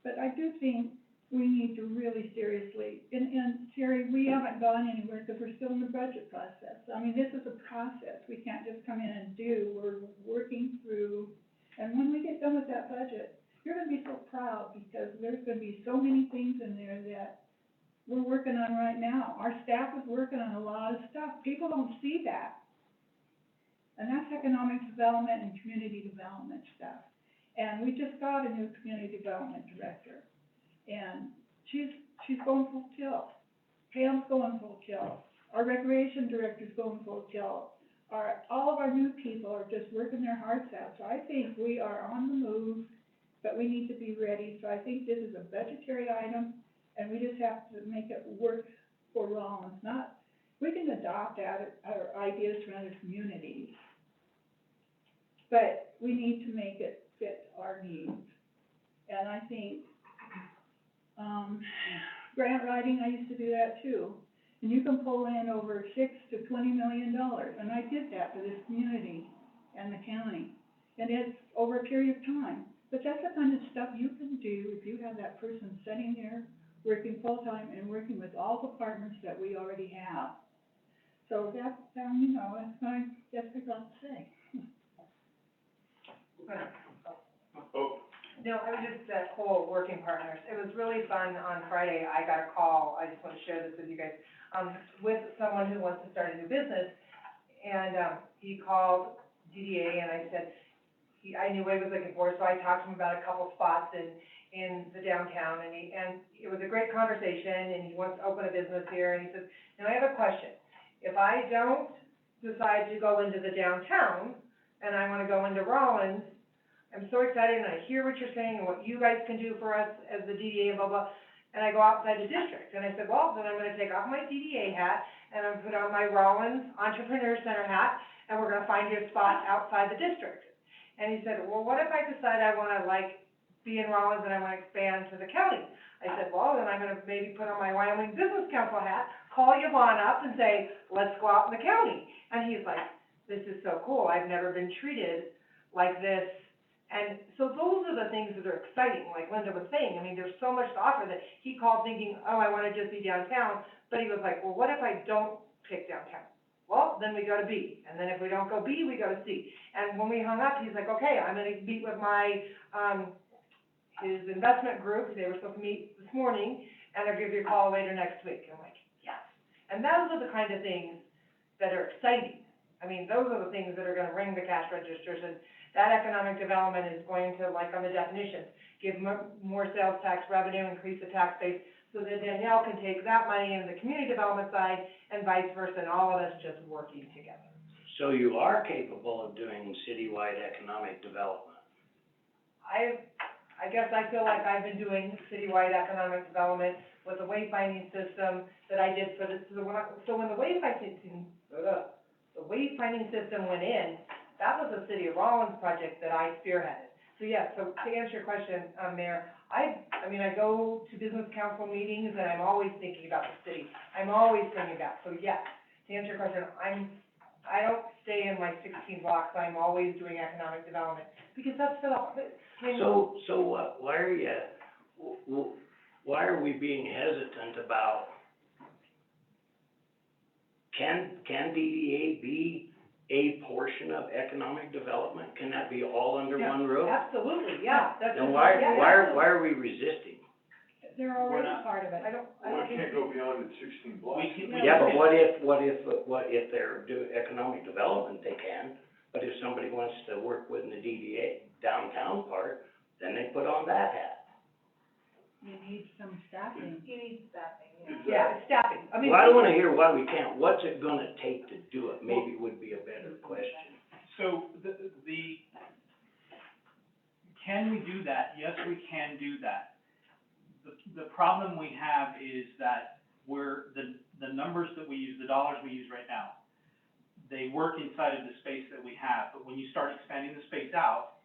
But I do think we need to really seriously, and Terry, we haven't gone anywhere because we're still in the budget process. I mean, this is a process. We can't just come in and do, we're working through. And when we get done with that budget, you're gonna be so proud because there's gonna be so many things in there that we're working on right now. Our staff is working on a lot of stuff. People don't see that. And that's economic development and community development stuff. And we just got a new community development director. And she's going full tilt. Pam's going full tilt. Our recreation director's going full tilt. All of our new people are just working their hearts out. So I think we are on the move, but we need to be ready. So I think this is a budgetary item, and we just have to make it work for Rawlins. We can adopt our ideas from other communities, but we need to make it fit our needs. And I think, grant writing, I used to do that too. And you can pull in over $6 to $20 million, and I did that for this community and the county. And it's over a period of time. But that's the kind of stuff you can do if you have that person sitting there, working full-time and working with all the partners that we already have. So that's, that's what I've got to say. Oh, No, I was just at Cole Working Partners. It was really fun. On Friday, I got a call, I just want to share this with you guys, with someone who wants to start a new business. And, he called DDA, and I said, I knew what he was looking for, so I talked to him about a couple spots in the downtown, and it was a great conversation, and he wants to open a business here, and he says, now I have a question. If I don't decide to go into the downtown, and I want to go into Rawlins, I'm so excited, and I hear what you're saying, and what you guys can do for us as the DDA, and blah, blah. and I go outside the district. And I said, well, then I'm gonna take off my DDA hat, and I'm put on my Rollins Entrepreneur Center hat, and we're gonna find you a spot outside the district. And he said, well, what if I decide I wanna, like, be in Rollins and I wanna expand to the county? I said, well, then I'm gonna maybe put on my Wyoming Business Council hat, call Yvonne up and say, let's go out in the county. And he's like, this is so cool, I've never been treated like this. And so those are the things that are exciting, like Linda was saying. I mean, there's so much to offer that he called thinking, oh, I wanna just be downtown, but he was like, well, what if I don't pick downtown? Well, then we go to B, and then if we don't go B, we go to C. And when we hung up, he's like, okay, I'm gonna meet with my, his investment group, they were supposed to meet this morning, and I'll give you a call later next week. I'm like, yes. And those are the kind of things that are exciting. I mean, those are the things that are gonna ring the cash registers, and that economic development is going to, like on the definitions, give more sales tax revenue, increase the tax base, so that Danielle can take that money in the community development side, and vice versa, and all of us just working together. So you are capable of doing citywide economic development? I guess I feel like I've been doing citywide economic development with the wayfinding system that I did for so when the wayfinding system went in, that was a City of Rollins project that I spearheaded. So yes, so to answer your question, Mayor, I mean, I go to business council meetings and I'm always thinking about the city. I'm always thinking about, so yes, to answer your question, I don't stay in my 16 blocks, I'm always doing economic development, because that's for the, I mean. So why are we being hesitant about, can DDA be a portion of economic development? Can that be all under one roof? Absolutely, yeah, that's. Then why yeah, are we resisting? They're already part of it. I don't Well, it think. can't go beyond its 16 blocks. Yeah, but what if they're doing economic development, they can, but if somebody wants to work with the DDA downtown part, then they put on that hat. You need some staffing. You need staffing, Yeah, it's staffing, I mean. Well, I don't wanna hear why we can't, what's it gonna take to do it, maybe would be a better question. So can we do that? Yes, we can do that. The problem we have is that the numbers that we use, the dollars we use right now, they work inside of the space that we have, but when you start expanding the space out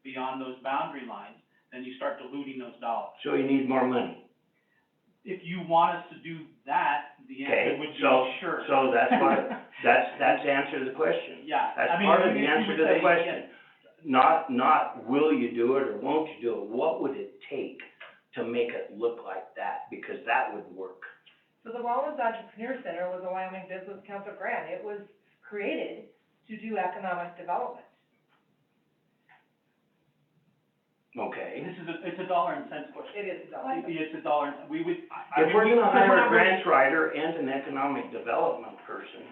beyond those boundary lines, then you start diluting those dollars. So you need more money. If you want us to do that, the answer would be sure. So that's what, that's the answer to the question. Yeah, That's I mean, part of even the if you answer would to the say, question. Not will you do it or won't you do it, what would it take to make it look like that, because that would work. So the Rollins Entrepreneur Center was a Wyoming Business Council grant. It was created to do economic development. Okay. it's a dollar and cents question. It is a dollar. It's a dollar, we would, If we're gonna hire a grant writer and an economic development person,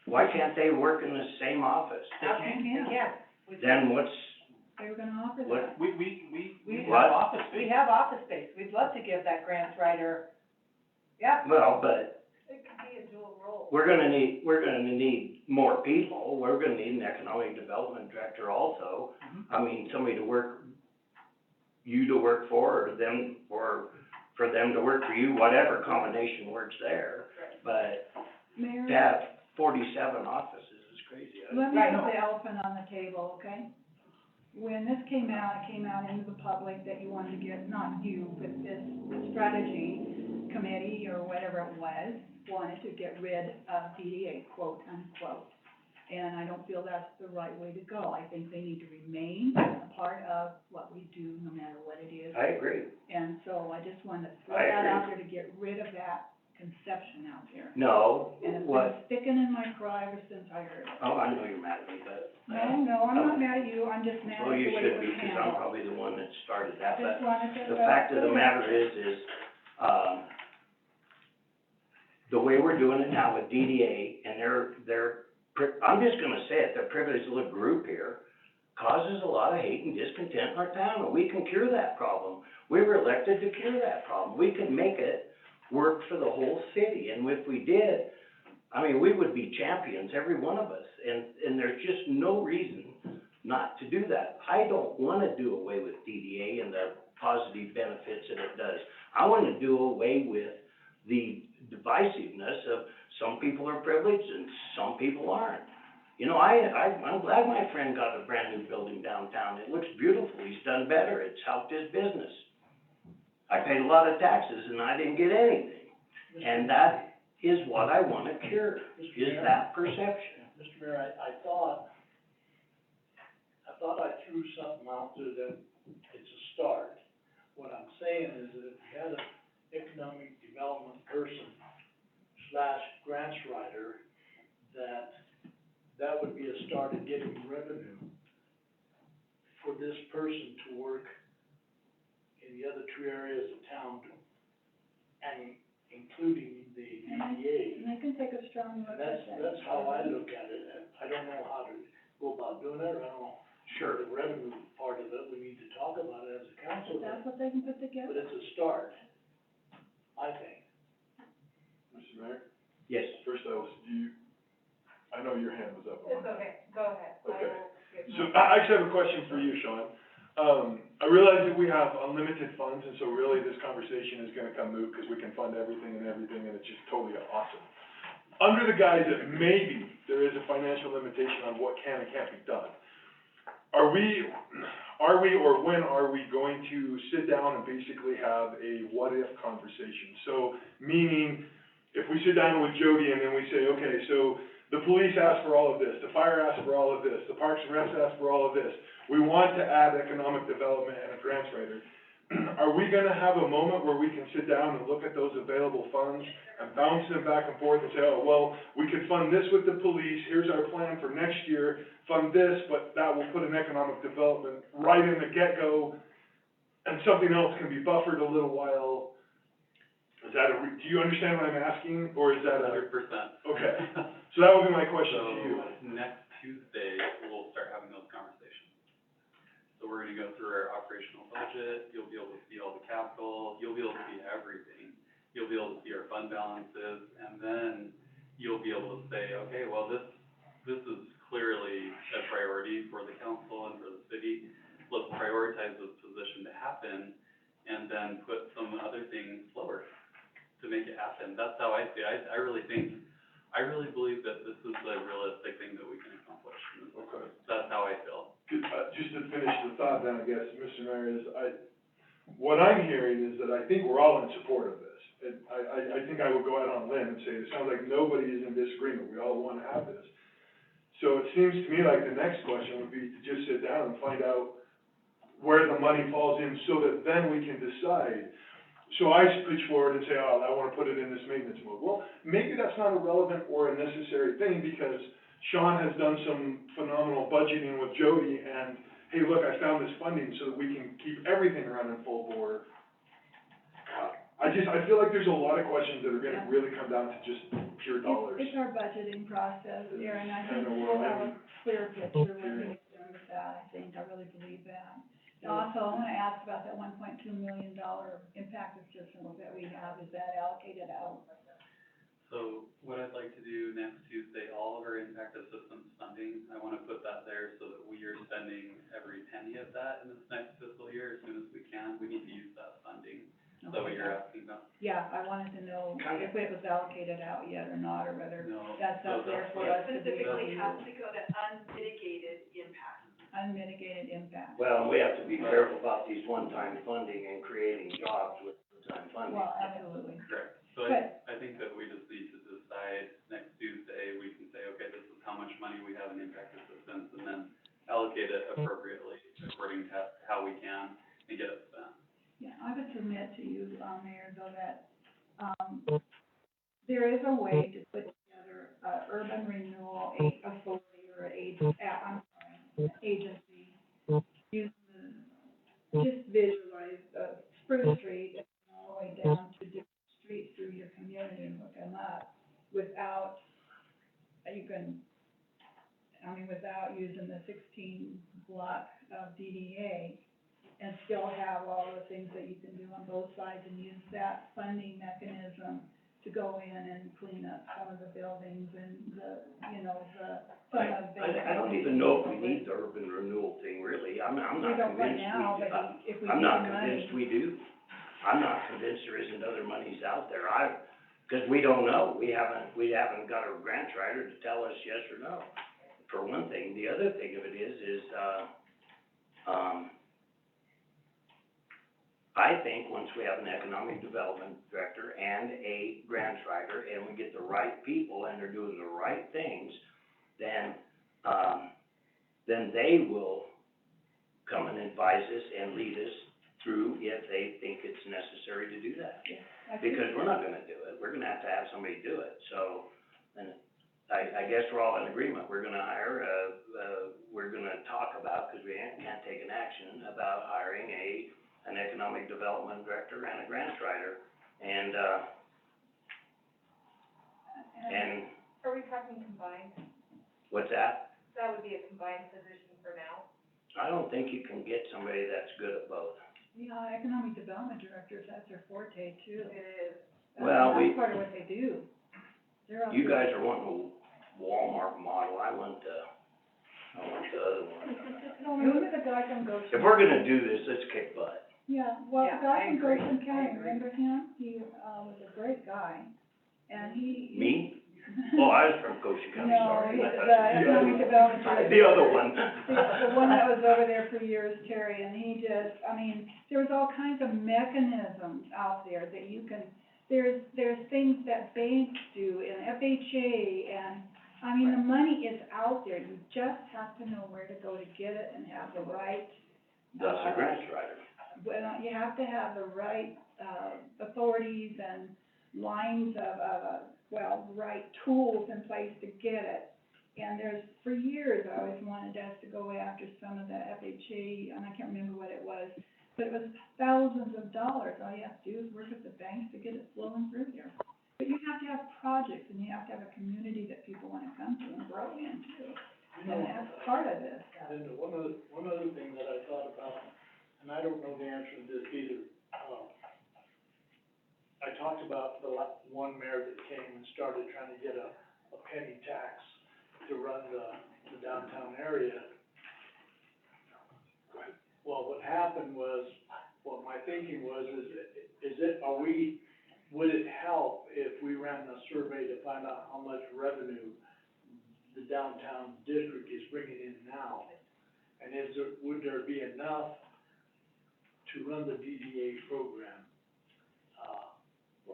why can't they work in the same office? Absolutely, yeah. Then what's, They were gonna offer what, that. we What? have office We space. have office space. We'd love to give that grants writer, yeah. well, but It could be a dual role. we're gonna need more people, we're gonna need an economic development director also. Mhm. I mean, somebody to work for, or them, or for them to work for you, whatever combination works there. But Mayor, to have 47 offices is crazy. let me Right. put the elephant on the table, okay? When this came out, it came out into the public that you wanted to get, not you, but this strategy committee or whatever it was, wanted to get rid of DDA, quote unquote. And I don't feel that's the right way to go. I think they need to remain a part of what we do, no matter what it is. I agree. And so I just wanted to throw I that agree. out there to get rid of that conception out there. No, And it's what, been sticking in my craw ever since I heard it. oh, I know you're mad at me, but. No, I'm not mad at you, I'm just mad at Well, the you way it should was be, because I'm handled. probably the one that started I that, just but wanted to. the fact of the matter is, the way we're doing it now with DDA, and I'm just gonna say it, their privileged little group here causes a lot of hate and discontent in our town, and we can cure that problem. We were elected to cure that problem. We can make it work for the whole city, and if we did, I mean, we would be champions, every one of us, and there's just no reason not to do that. I don't wanna do away with DDA and the positive benefits that it does. I wanna do away with the divisiveness of some people are privileged and some people aren't. You know, I'm glad my friend got a brand new building downtown. It looks beautiful. He's done better. It's helped his business. I paid a lot of taxes and I didn't get anything. And that is what I wanna cure, is that perception. Mr. Mayor, I thought I threw something out there that it's a start. What I'm saying is that if we had an economic development person / grants writer, that would be a start in getting revenue for this person to work in the other 2 areas of town, and including the DDA. And I can take a strong look at that. That's how I look at it, and I don't know how to go about doing it, or I don't know. Sure. The revenue part of it, we need to talk about it as a council, That's what they can put but together. it's a start, I think. Mr. Mayor, Yes. first I know your hand was up. It's okay, go ahead. I Okay. will get So you. I actually have a question for you, Sean. I realize that we have unlimited funds, and so really this conversation is gonna come moot, because we can fund everything, and it's just totally awesome. Under the guise that maybe there is a financial limitation on what can and can't be done, are we, or when are we going to sit down and basically have a what-if conversation? So, meaning, if we sit down with Jody and then we say, okay, so the police ask for all of this, the fire asks for all of this, the Parks and Recs ask for all of this, we want to add economic development and a grants writer. Are we gonna have a moment where we can sit down and look at those available funds and bounce them back and forth and say, oh, well, we could fund this with the police, here's our plan for next year, fund this, but that will put an economic development right in the get-go, and something else can be buffered a little while? Is that do you understand what I'm asking, or is that 100%. Okay, so that would be my question to you. So, next Tuesday, we'll start having those conversations. So we're gonna go through our operational budget, you'll be able to see all the capital, you'll be able to see everything. You'll be able to see our fund balances, and then you'll be able to say, okay, well, this is clearly a priority for the council and for the city. Let's prioritize this position to happen, and then put some other things lower to make it happen. That's how I see it. I really believe that this is a realistic thing that we can accomplish. Okay. That's how I feel. Just to finish the thought then, I guess, Mr. Mayor, is what I'm hearing is that I think we're all in support of this. And I think I would go out on a limb and say, it sounds like nobody is in disagreement, we all wanna have this. So it seems to me like the next question would be to just sit down and find out where the money falls in, so that then we can decide. So I pitch forward and say, oh, I wanna put it in this maintenance mode. Well, maybe that's not a relevant or a necessary thing, because Sean has done some phenomenal budgeting with Jody, and, hey, look, I found this funding so that we can keep everything running full bore. I feel like there's a lot of questions that are gonna really come down to just pure dollars. It's our budgeting process, Aaron, I think I know, we'll have a I mean, clear picture when we get done with that, I think, I really believe that. Also, I wanna ask about that $1.2 million impact assistance that we have, is that allocated out? So what I'd like to do next Tuesday, all of our impact assistance funding, I wanna put that there so that we are spending every penny of that in this next fiscal year as soon as we can. We need to use that funding. Is that what you're asking about? Yeah, I wanted to know if it was allocated out yet or not, or whether No. that's So up there that's for what- us to be. Specifically has to go to unmitigated impact. Unmitigated impact. Well, we have to be careful about these one-time funding and creating jobs with one-time funding. Well, absolutely. Correct. So I think that we just need to decide next Tuesday, we can say, okay, this is how much money we have in impact assistance, and then allocate it appropriately according to how we can and get it spent. Yeah, I would submit to you, Mayor, though, that, there is a way to put together a urban renewal authority or agency, using just visualize, Spruce Street, and all the way down to different streets through your community and hook them up without, without using the 16 block of DDA, and still have all the things that you can do on both sides, and use that funding mechanism to go in and clean up some of the buildings and some of the. I don't even know if we need the urban renewal thing, really. I'm not We don't right convinced now, but if we I'm need not the money. convinced we do. I'm not convinced there isn't other monies out there. Because we don't know. We haven't got a grant writer to tell us yes or no, for one thing. The other thing of it is, I think once we have an economic development director and a grant writer, and we get the right people and they're doing the right things, then they will come and advise us and lead us through if they think it's necessary to do that. Yeah, I think Because we're not gonna do it, we're gonna have somebody do it, so, and I guess we're all in agreement, we're gonna hire we're gonna talk about, because we can't take an action, about hiring an economic development director and a grant writer, and Are we talking combined? what's that? That would be a combined position for now. I don't think you can get somebody that's good at both. Yeah, economic development directors, that's their forte too. It is. Well, That's part of what they do. They're out You there. guys are wanting a Walmart model, I want the other one. Who was the guy from Goshen? If we're gonna do this, let's kick butt. Yeah, well, Yeah, the guy I from agree. Goshen I County, agree. remember him? He, was a great guy, and he. Me? Oh, I was from Goshen County, No, sorry. the economic development director. The other one. The one that was over there for years, Terry, and he just, I mean, there was all kinds of mechanisms out there that you can, there's things that banks do and FHA and, I mean, the money is out there. You just have to know where to go to get it and have the right. That's a grant writer. Well, you have to have the right, authorities and lines of, right tools in place to get it. And for years, I always wanted us to go after some of the FHA, and I can't remember what it was, but it was thousands of dollars. All you have to do is work with the banks to get it flowing through here. But you have to have projects, and you have to have a community that people wanna come to and grow into. And that's part of it. And one other thing that I thought about, and I don't know the answer to this either, I talked about the one mayor that came and started trying to get a penny tax to run the downtown area. Well, what happened was, what my thinking was, would it help if we ran a survey to find out how much revenue the downtown district is bringing in now? And would there be enough to run the DDA program?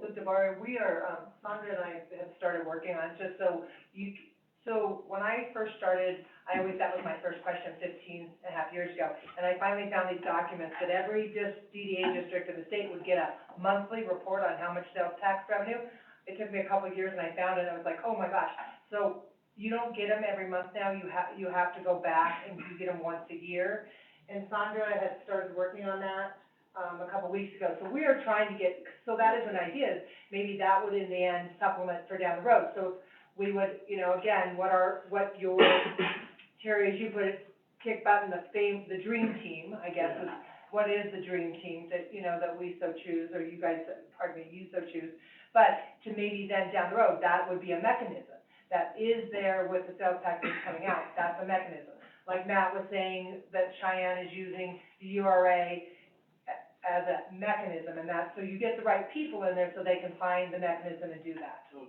So DeVar, we are, Sandra and I have started working on it, so when I first started, that was my first question 15 and a half years ago, and I finally found these documents that every DDA district in the state would get a monthly report on how much sales tax revenue. It took me a couple of years and I found it, and I was like, oh my gosh. So you don't get them every month now, you have to go back and you get them once a year. And Sandra had started working on that a couple weeks ago. So we are trying to so that is an idea, maybe that would in the end supplement for down the road. So we would, again, what your, Terry, as you put it, kick button, the dream team, I guess, is, what is the dream team that, that we so choose, or you guys, you so choose. But to maybe then down the road, that would be a mechanism that is there with the sales taxes coming out. That's a mechanism. Like Matt was saying, that Cheyenne is using the URA as a mechanism, and so you get the right people in there so they can find the mechanism and do that. So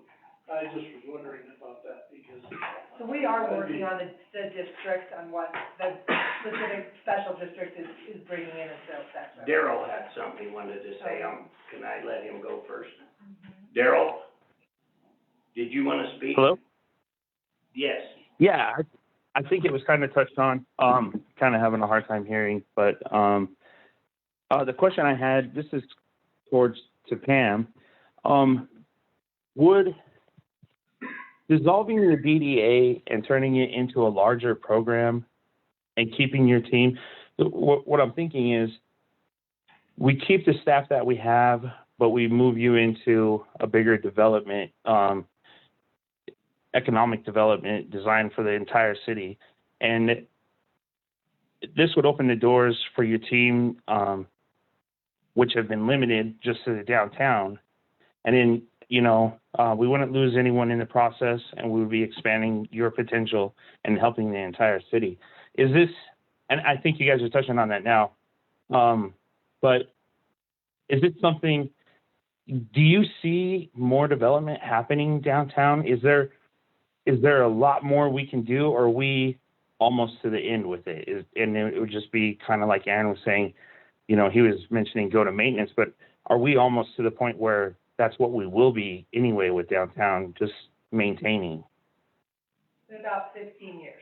I just was wondering about that because. So we are working on the district, on what the specific special district is bringing in as sales tax revenue. Darryl had something he wanted to say, can I let him go first? Darryl, did you wanna speak? Hello? Yes. Yeah, I think it was kind of touched on, kind of having a hard time hearing, but, the question I had, this is to Pam, would dissolving your DDA and turning it into a larger program and keeping your team, what I'm thinking is, we keep the staff that we have, but we move you into a bigger development, economic development designed for the entire city. And this would open the doors for your team, which have been limited just to the downtown. And then you know, we wouldn't lose anyone in the process, and we would be expanding your potential and helping the entire city. Is this, and I think you guys are touching on that now, but is it something, do you see more development happening downtown? Is there a lot more we can do, or are we almost to the end with it? And it would just be kind of like Aaron was saying, you know, he was mentioning go to maintenance, but are we almost to the point where that's what we will be anyway with downtown, just maintaining? In about 15 years.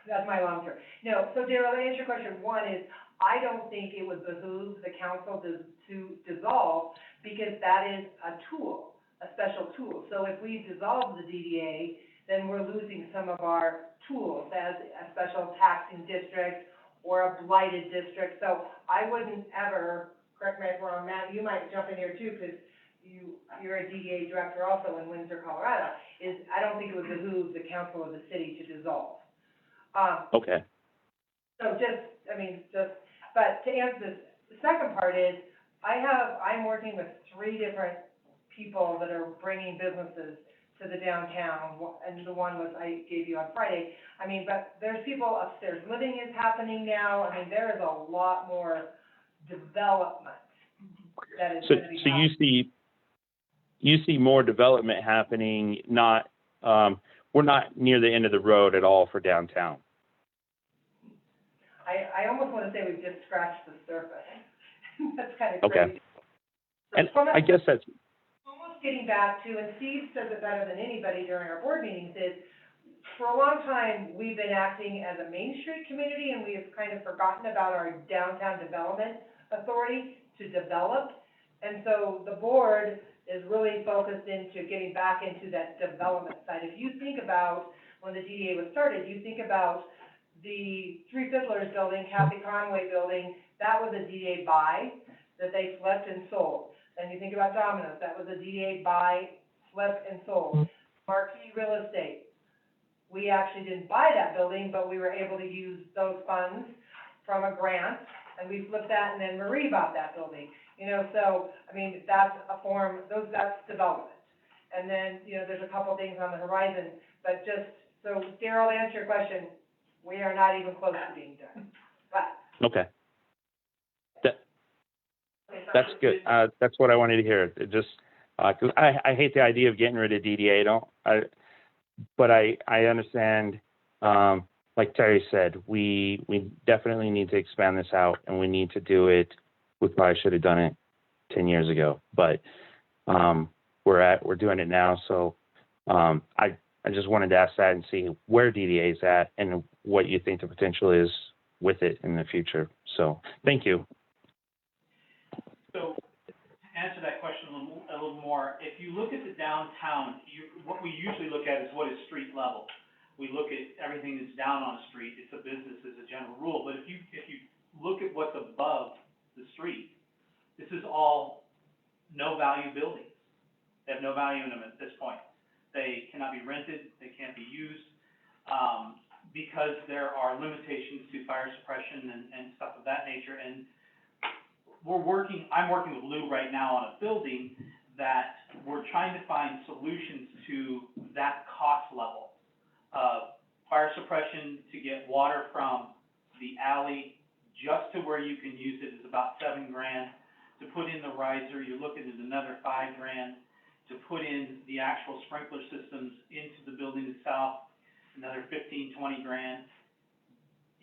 That's my long term. No, so Daryl, to answer your question, one is, I don't think it would behoove the council to dissolve, because that is a tool, a special tool. So if we dissolve the DDA, then we're losing some of our tools as a special taxing district or a blighted district. So I wouldn't ever, correct me if I'm wrong, Matt, you might jump in here too, because you're a DDA director also in Windsor, Colorado, I don't think it would behoove the council of the city to dissolve. Okay. So but to answer this, the second part is, I'm working with 3 different people that are bringing businesses to the downtown, and the one was I gave you on Friday. I mean, but there's people upstairs, living is happening now. I mean, there is a lot more development that is going to be happening. So you see more development happening, not, we're not near the end of the road at all for downtown. I almost want to say we've just scratched the surface. That's kind of Okay. crazy. And I guess that's Almost getting back to, and Steve says it better than anybody during our board meetings, is for a long time, we've been acting as a Main Street community, and we have kind of forgotten about our downtown development authority to develop. And so the board is really focused into getting back into that development side. If you think about when the DDA was started, you think about the Three Fiddlers building, Kathy Conway building, that was a DDA buy that they flipped and sold. Then you think about Domino's, that was a DDA buy, flip, and sold. Marquee Real Estate, we actually didn't buy that building, but we were able to use those funds from a grant, and we flipped that, and then Marie bought that building. You know, so, I mean, that's a form, that's development. And then, you know, there's a couple things on the horizon, but just, so Daryl, to answer your question, we are not even close to being done. But okay. That's good. That's what I wanted to hear. It just, 'cause I hate the idea of getting rid of DDA. But I understand, like Terry said, we definitely need to expand this out, and we need to do it. We probably should have done it 10 years ago, but we're doing it now. So I just wanted to ask that and see where DDA is at and what you think the potential is with it in the future. So thank you. So, to answer that question a little more, if you look at the downtown, what we usually look at is what is street level. We look at everything that's down on the street. It's a business as a general rule. But if you look at what's above the street, this is all no-value buildings. They have no value in them at this point. They cannot be rented. They can't be used because there are limitations to fire suppression and stuff of that nature. And I'm working with Lou right now on a building that we're trying to find solutions to that cost level of fire suppression to get water from the alley just to where you can use it is about $7,000. To put in the riser, you're looking at another $5,000. To put in the actual sprinkler systems into the building itself, another $15,000-$20,000.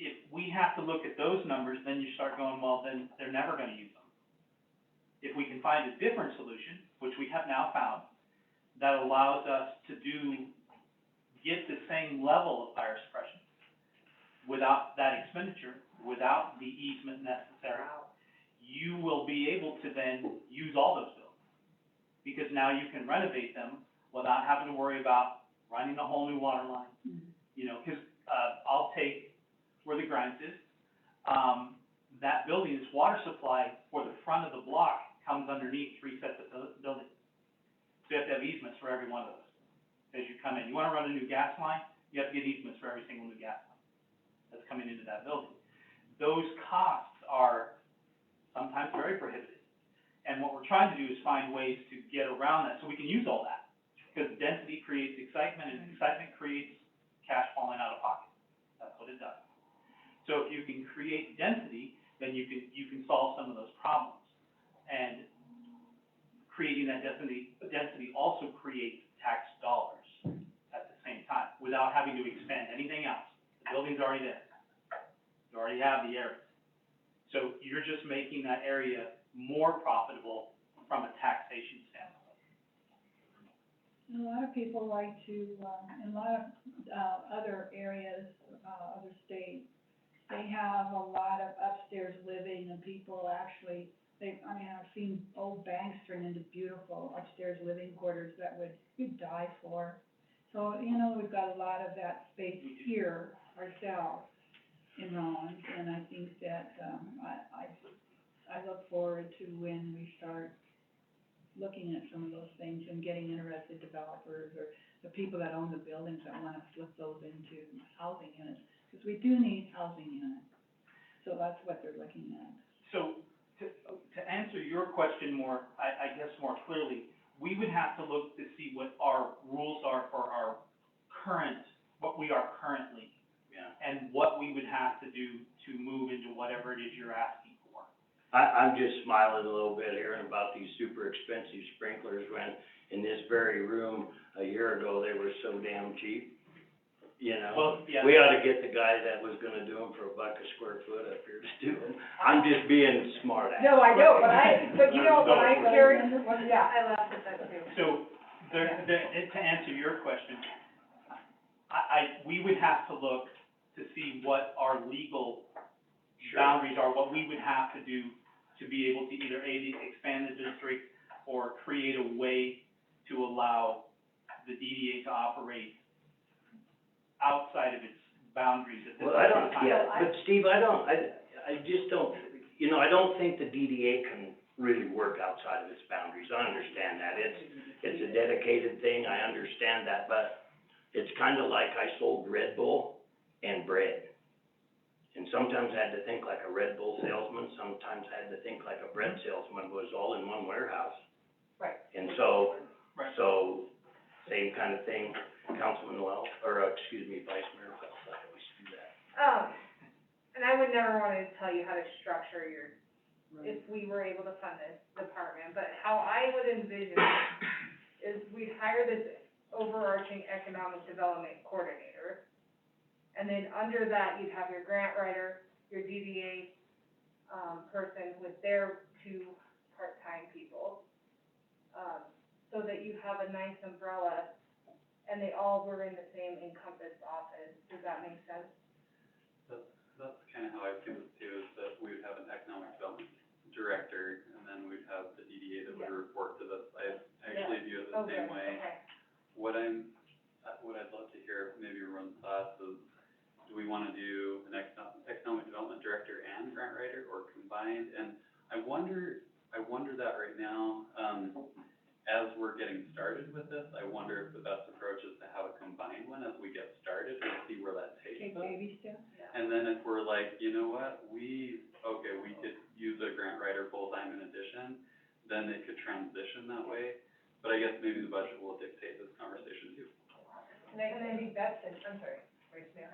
If we have to look at those numbers, then you start going, well, then they're never going to use them. If we can find a different solution, which we have now found, that allows us to get the same level of fire suppression without that expenditure, without the easement necessary, you will be able to then use all those buildings. Because now you can renovate them without having to worry about running a whole new water line. You know, because I'll take where the Grimes is, that building's water supply for the front of the block comes underneath 3 sets of buildings. So you have to have easements for every one of those as you come in. You want to run a new gas line, you have to get easements for every single new gas line that's coming into that building. Those costs are sometimes very prohibitive. And what we're trying to do is find ways to get around that, so we can use all that. Because density creates excitement, and excitement creates cash falling out of pocket. That's what it does. So if you can create density, then you can solve some of those problems. And creating that density also creates tax dollars at the same time, without having to expend anything else. The building's already there. You already have the area. So you're just making that area more profitable from a taxation standpoint. And a lot of people like to, in a lot of, other areas, other states, they have a lot of upstairs living and people actually, I've seen old banks turn into beautiful upstairs living quarters that you'd die for. So, we've got a lot of that space here ourselves in Rollins, and I think that, I look forward to when we start looking at some of those things and getting interested developers or the people that own the buildings that wanna flip those into housing units, because we do need housing units. So that's what they're looking at. So to answer your question more, I guess more clearly, we would have to look to see what our rules are for our what we are currently. Yeah. And what we would have to do to move into whatever it is you're asking for. I'm just smiling a little bit hearing about these super expensive sprinklers when in this very room a year ago, they were so damn cheap. Well, yeah. We ought to get the guy that was gonna do them for $1 a square foot up here to do them. I'm just being smart ass. No, I know, but when I hear it, yeah. I laughed at that too. So, to answer your question, we would have to look to see what our legal boundaries are, what we would have to do to be able to either expand the district or create a way to allow the DDA to operate outside of its boundaries at this Well, time. but Steve, I just don't, I don't think the DDA can really work outside of its boundaries. I understand that. It's a dedicated thing, I understand that, but it's kinda like I sold Red Bull and bread. And sometimes I had to think like a Red Bull salesman, sometimes I had to think like a bread salesman, was all in one warehouse. Right. And so, Right. same kind of thing, Councilman Wells, Vice Mayor Wells, I always do that. And I would never wanna tell you how to structure if we were able to fund this department, but how I would envision it is we'd hire this overarching economic development coordinator, and then under that, you'd have your grant writer, your DDA, person with their 2 part-time people, so that you have a nice umbrella, and they all were in the same Encompass office. Does that make sense? That's kind of how I feel it too, is that we would have an economic development director, and then we'd have the DDA that would report to this. I actually view it the same way. Okay. What I'd love to hear, maybe everyone's thoughts is, do we wanna do an economic development director and grant writer, or combined? And I wonder that right now, as we're getting started with this, I wonder if the best approach is to have a combined one as we get started and see where that takes Take us. baby steps. And then if we're like, you know what, we could use a grant writer full-time in addition, then it could transition that way. But I guess maybe the budget will dictate this conversation too. And then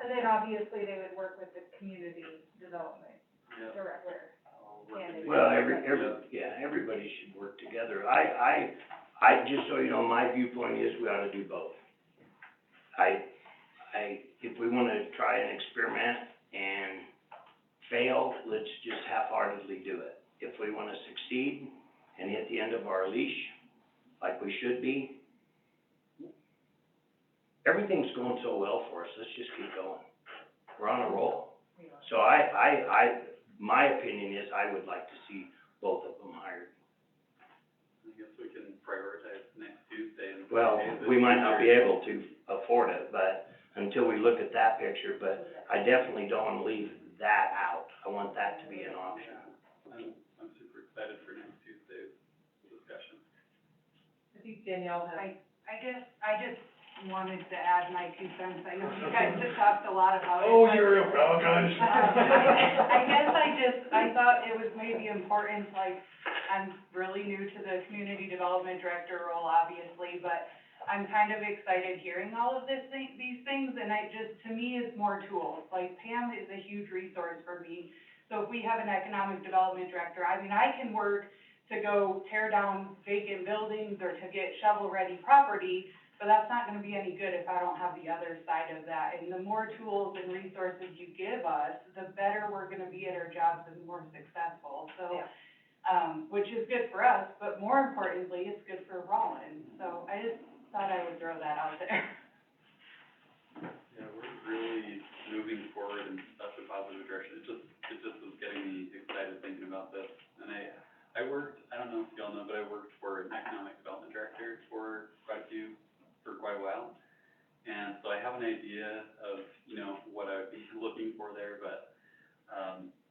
And then obviously they would work with the community development Yeah. director. Well, everybody should work together. Just so you know, my viewpoint is we ought to do both. If we wanna try and experiment and fail, let's just half-heartedly do it. If we wanna succeed and hit the end of our leash, like we should be, everything's going so well for us, let's just keep going. We're on a roll. So my opinion is I would like to see both of them hired. I guess we can prioritize next Tuesday. And Well, we might not be able to afford it, but until we look at that picture, but I definitely don't wanna leave that out. I want that to be an option. I'm super excited for next Tuesday's discussion. I think Danielle has. I guess, I just wanted to add my 2 cents. I know you guys have talked a lot about it. Oh, but, you're real proud, guys. I guess I thought it was maybe important, like, I'm really new to the community development director role, obviously, but I'm kind of excited hearing all of these things, and to me, it's more tools. Like, Pam is a huge resource for me. So if we have an economic development director, I mean, I can work to go tear down vacant buildings or to get shovel-ready property, but that's not gonna be any good if I don't have the other side of that. And the more tools and resources you give us, the better we're gonna be at our jobs and more successful. So, which is good for us, but more importantly, it's good for Rollins. So I just thought I would throw that out there. Yeah, we're really moving forward in such a positive direction. It just was getting me excited thinking about this. And I worked, I don't know if y'all know, but I worked for an economic development director for quite a while. And so I have an idea of, you know, what I would be looking for there, but,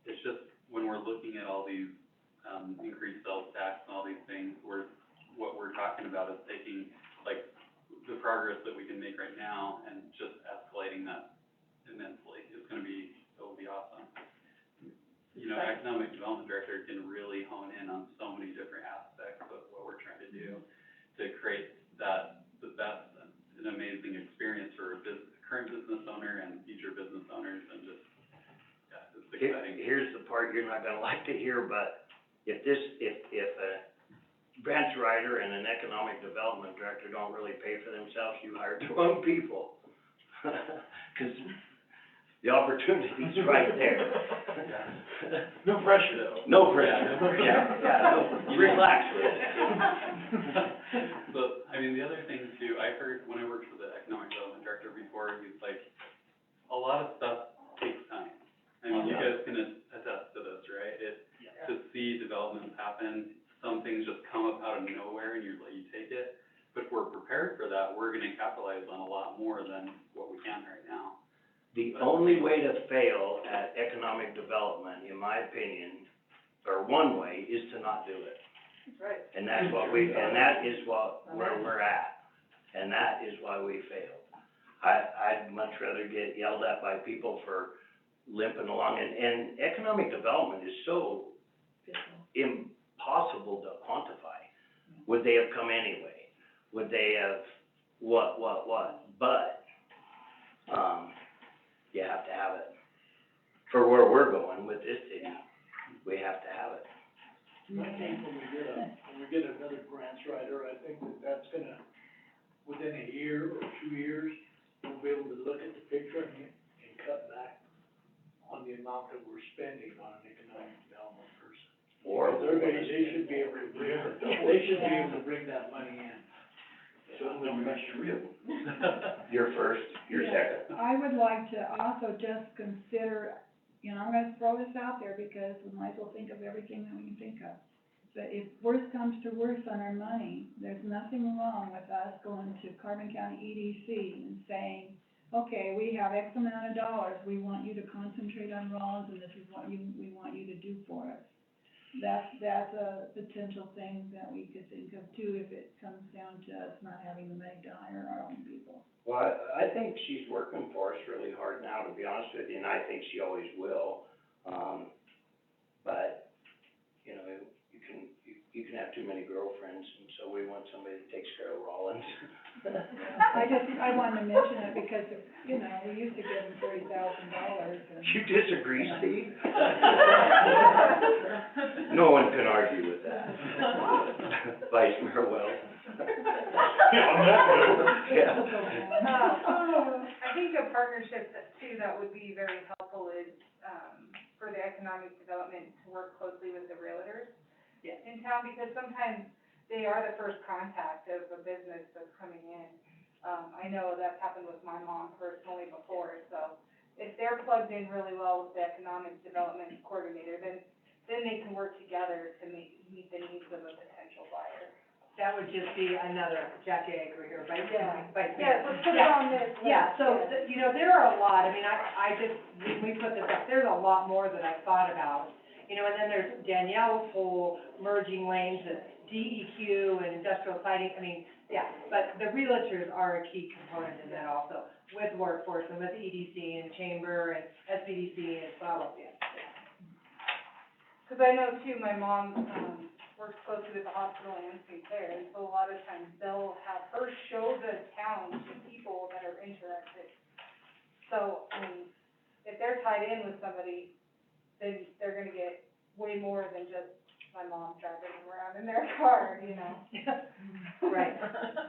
it's just, when we're looking at all these, increased sales tax and all these things, what we're talking about is taking, like, the progress that we can make right now and just escalating that immensely. It'll be awesome. You know, economic development director can really hone in on so many different aspects of what we're trying to do to create the best and amazing experience for current business owner and future business owners, and just, yeah, it's exciting. Here's the part you're not gonna like to hear, but if a branch rider and an economic development director don't really pay for themselves, you hired the wrong people. 'Cause the opportunity's right there. No pressure, though. No pressure, no, relax with it. But, I mean, the other thing too, I heard when I worked for the economic development director before, he's like, a lot of stuff takes time. I mean, you guys can attest to this, right? To see developments happen, some things just come up out of nowhere and you take it. But if we're prepared for that, we're gonna capitalize on a lot more than what we can right now. The only way to fail at economic development, in my opinion, or one way, is to not do it. Right. And that's what that is where we're at, and that is why we failed. I'd much rather get yelled at by people for limping along, and economic development is so impossible to quantify. Would they have come anyway? Would they have what? But, you have to have it. For where we're going with this city, we have to have it. I think when we get another grants writer, I think that's gonna, within a year or 2 years, we'll be able to look at the picture and cut back on the amount that we're spending on an economic development person. Or They should be able to bring that money in. Suddenly we must real. You're first, you're second. I would like to also just consider, you know, I'm gonna throw this out there because we might as well think of everything that we can think of. But if worse comes to worse on our money, there's nothing wrong with us going to Carbon County EDC and saying, okay, we have X amount of dollars, we want you to concentrate on Rollins, and this is what we want you to do for us. That's a potential thing that we could think of too, if it comes down to us not having the money to hire our own people. Well, I think she's working for us really hard now, to be honest with you, and I think she always will. But, you know, you can have too many girlfriends, and so we want somebody that takes care of Rollins. I wanted to mention it because, you know, we used to give them $30,000 and. You disagree, Steve? No one can argue with that. Vice Mayor Wells. On that note. Yeah. I think a partnership that would be very helpful is, for the economic development to work closely with the realtors in town, because sometimes they are the first contact of a business that's coming in. I know that's happened with my mom personally before, so if they're plugged in really well with the economic development coordinator, then they can work together to meet the needs of a potential buyer. That would just be another Jackie Agri or Vice Yeah. Mayor. Yeah, let's put it on this list. Yeah, so, you know, there are a lot, I mean, when we put this up, there's a lot more that I've thought about. You know, and then there's Danielle's whole merging lanes and DEQ and industrial siding, I mean, Yeah, but the realtors are a key component in that also, with workforce and with EDC and chamber and SBDC and blah, blah, blah. Cause I know too, my mom, works closely with the hospital and St. Clair, and so a lot of times they'll have her show the town to people that are interested. So, I mean, if they're tied in with somebody, then they're gonna get way more than just my mom driving them around in their car, you know? Right,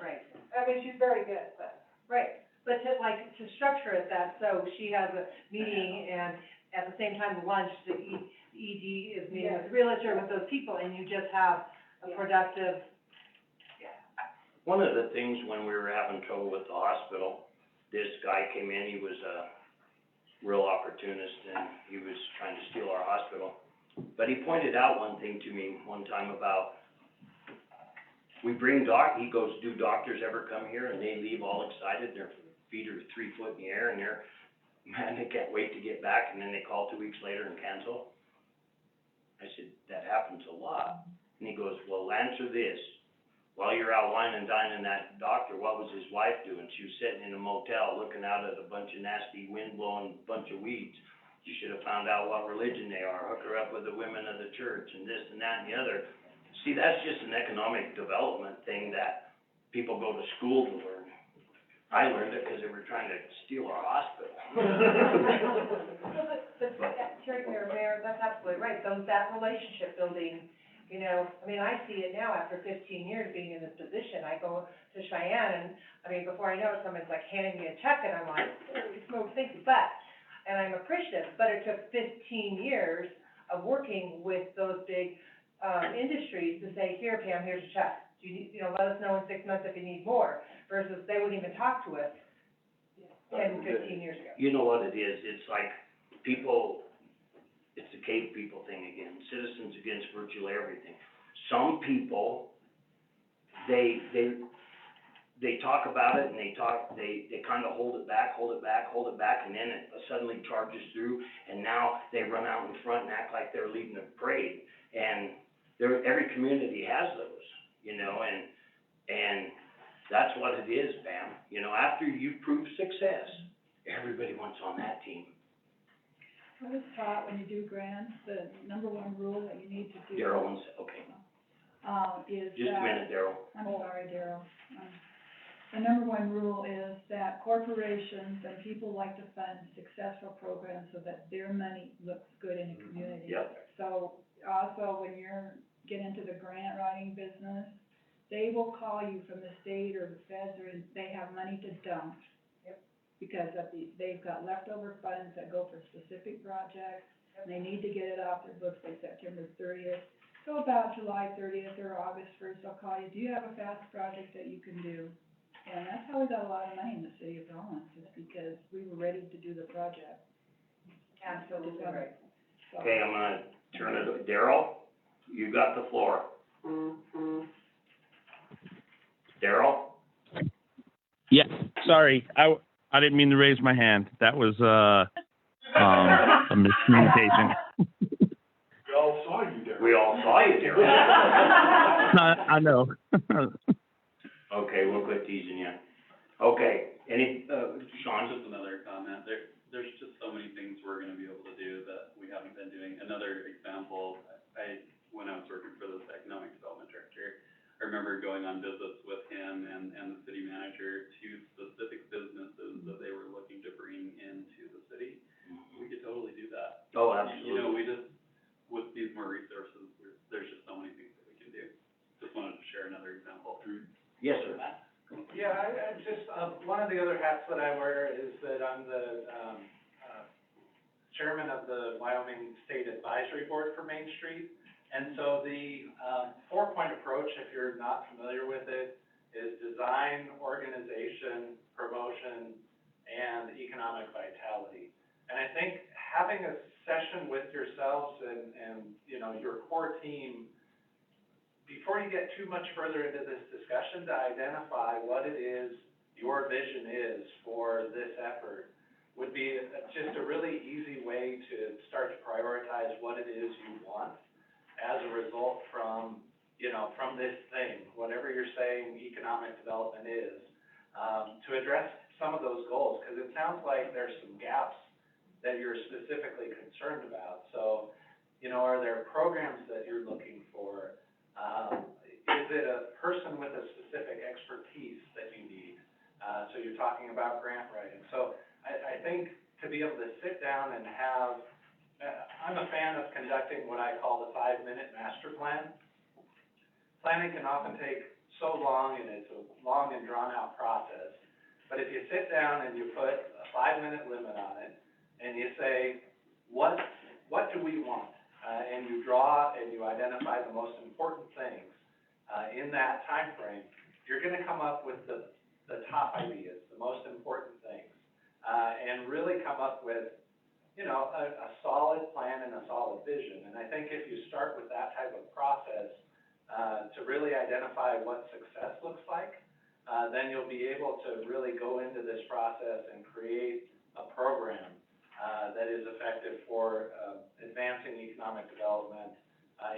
right. I mean, she's very good, but. Right, but to structure it that, so she has a meeting and at the same time lunch, the ED is meeting with the realtor, with those people, and you just have a productive. One of the things when we were having trouble with the hospital, this guy came in, he was a real opportunist, and he was trying to steal our hospital. But he pointed out one thing to me one time about, we bring he goes, do doctors ever come here and they leave all excited, their feet are 3 foot in the air, and man, they can't wait to get back, and then they call 2 weeks later and cancel? I said, that happens a lot. And he goes, well, answer this. While you're out wine and dining that doctor, what was his wife doing? She was sitting in a motel looking out at a bunch of nasty wind blowing bunch of weeds. You should have found out what religion they are, hook her up with the women of the church and this and that and the other. See, that's just an economic development thing that people go to school to learn. I learned it because they were trying to steal our hospital. Mayor, that's absolutely right, that relationship building, you know, I mean, I see it now after 15 years being in this position. I go to Cheyenne and, I mean, before I know it, someone's like handing me a check and I'm like, holy smokes, thank you, and I'm appreciative, but it took 15 years of working with those big, industries to say, here, Pam, here's a check. Do you need, let us know in 6 months if you need more, versus they wouldn't even talk to us 10, 15 years ago. You know what it is, it's like people, it's the cave people thing again, citizens against virtually everything. Some people, they talk about it and they kind of hold it back, and then it suddenly charges through, and now they run out in front and act like they're leading a parade. And every community has those, and that's what it is, Pam. After you prove success, everybody wants on that team. I was taught when you do grants, the number one rule that you need to do. Darryl wants, okay. Is Just a minute, Darryl. I'm sorry, Darryl. The number one rule is that corporations and people like to fund successful programs so that their money looks good in the community. Yep. So also, when you're getting into the grant writing business, they will call you from the state or the feds, or they have money to dump. Yep. Because they've got leftover funds that go for specific projects, and they need to get it off their books by September 30th. So about July 30th or August 1st, they'll call you, do you have a fast project that you can do? And that's how we got a lot of money in the city of Rollins, is because we were ready to do the project. Absolutely right. So- Okay, I'm gonna turn it, Darryl, you got the floor. Darryl? Yeah, sorry, I didn't mean to raise my hand. That was, a miscommunication. We all saw you, Darryl. We all saw you, Darryl. I know. Okay, we'll quit teasing you. Okay, Sean? Just another comment, there's just so many things we're gonna be able to do that we haven't been doing. Another example, when I was working for this economic development director, I remember going on visits with him and the city manager to specific businesses that they were looking to bring into the city. We could totally do that. Oh, absolutely. We just, with these more resources, there's just so many things that we can do. Just wanted to share another example. Yes, sir. Yeah, I just, one of the other hats that I wear is that I'm the, chairman of the Wyoming State Advisory Board for Main Street. And so the, 4-point approach, if you're not familiar with it, is design, organization, promotion, and economic vitality. And I think having a session with yourselves and your core team, before you get too much further into this discussion, to identify what it is your vision is for this effort would be just a really easy way to start to prioritize what it is you want as a result from you know, from this thing, whatever you're saying economic development is, to address some of those goals, because it sounds like there's some gaps that you're specifically concerned about. So, you know, are there programs that you're looking for? Is it a person with a specific expertise that you need? So you're talking about grant writing. So I think to be able to sit down and have, I'm a fan of conducting what I call the 5-minute master plan. Planning can often take so long, and it's a long and drawn-out process. But if you sit down and you put a 5-minute limit on it, and you say, what do we want? And you draw and you identify the most important things in that time frame, you're gonna come up with the top ideas, the most important things, and really come up with, you know, a solid plan and a solid vision. And I think if you start with that type of process, to really identify what success looks like, then you'll be able to really go into this process and create a program that is effective for advancing economic development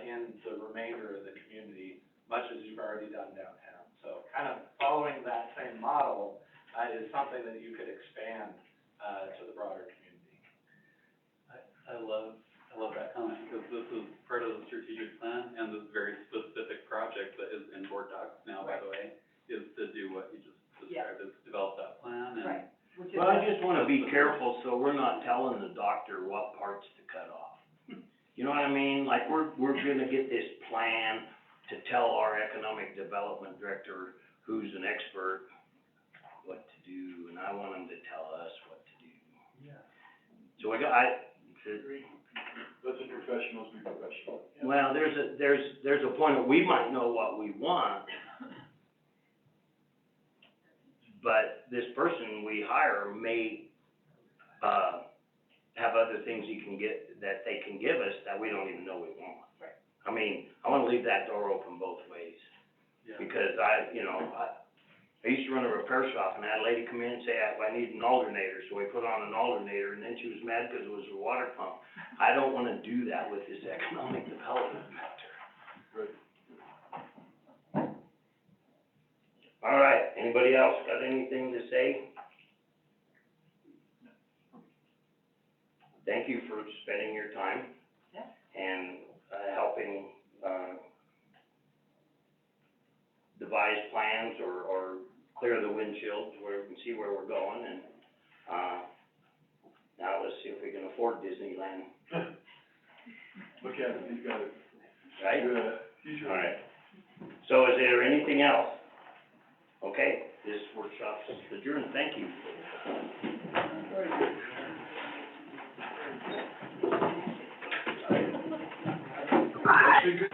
in the remainder of the community, much as you've already done downtown. So kind of following that same model is something that you could expand to the broader community. I love that comment, because this is part of the strategic plan, and this very specific project that is in board docs now, by the way, is to do what you just described, is develop that plan and. Right. Well, I just wanna be careful, so we're not telling the doctor what parts to cut off. You know what I mean? Like, we're gonna get this plan to tell our economic development director, who's an expert, what to do, and I want him to tell us what to do. Yeah. So let the professionals be professional. well, there's a point that we might know what we want, but this person we hire may, have other things that they can give us that we don't even know we want. Right. I mean, I wanna leave that door open both ways, because I used to run a repair shop, and I had a lady come in and say, I need an alternator, so we put on an alternator, and then she was mad because it was a water pump. I don't wanna do that with this economic development director. Right. All right, anybody else got anything to say? Thank you for spending your time. Yeah. And, helping, devise plans or clear the windshield where we can see where we're going, and, now let's see if we can afford Disneyland, Look at it, he's got it. right? Yeah, he's All right. right. So is there anything else? Okay, this workshop's adjourned, thank you. Very good.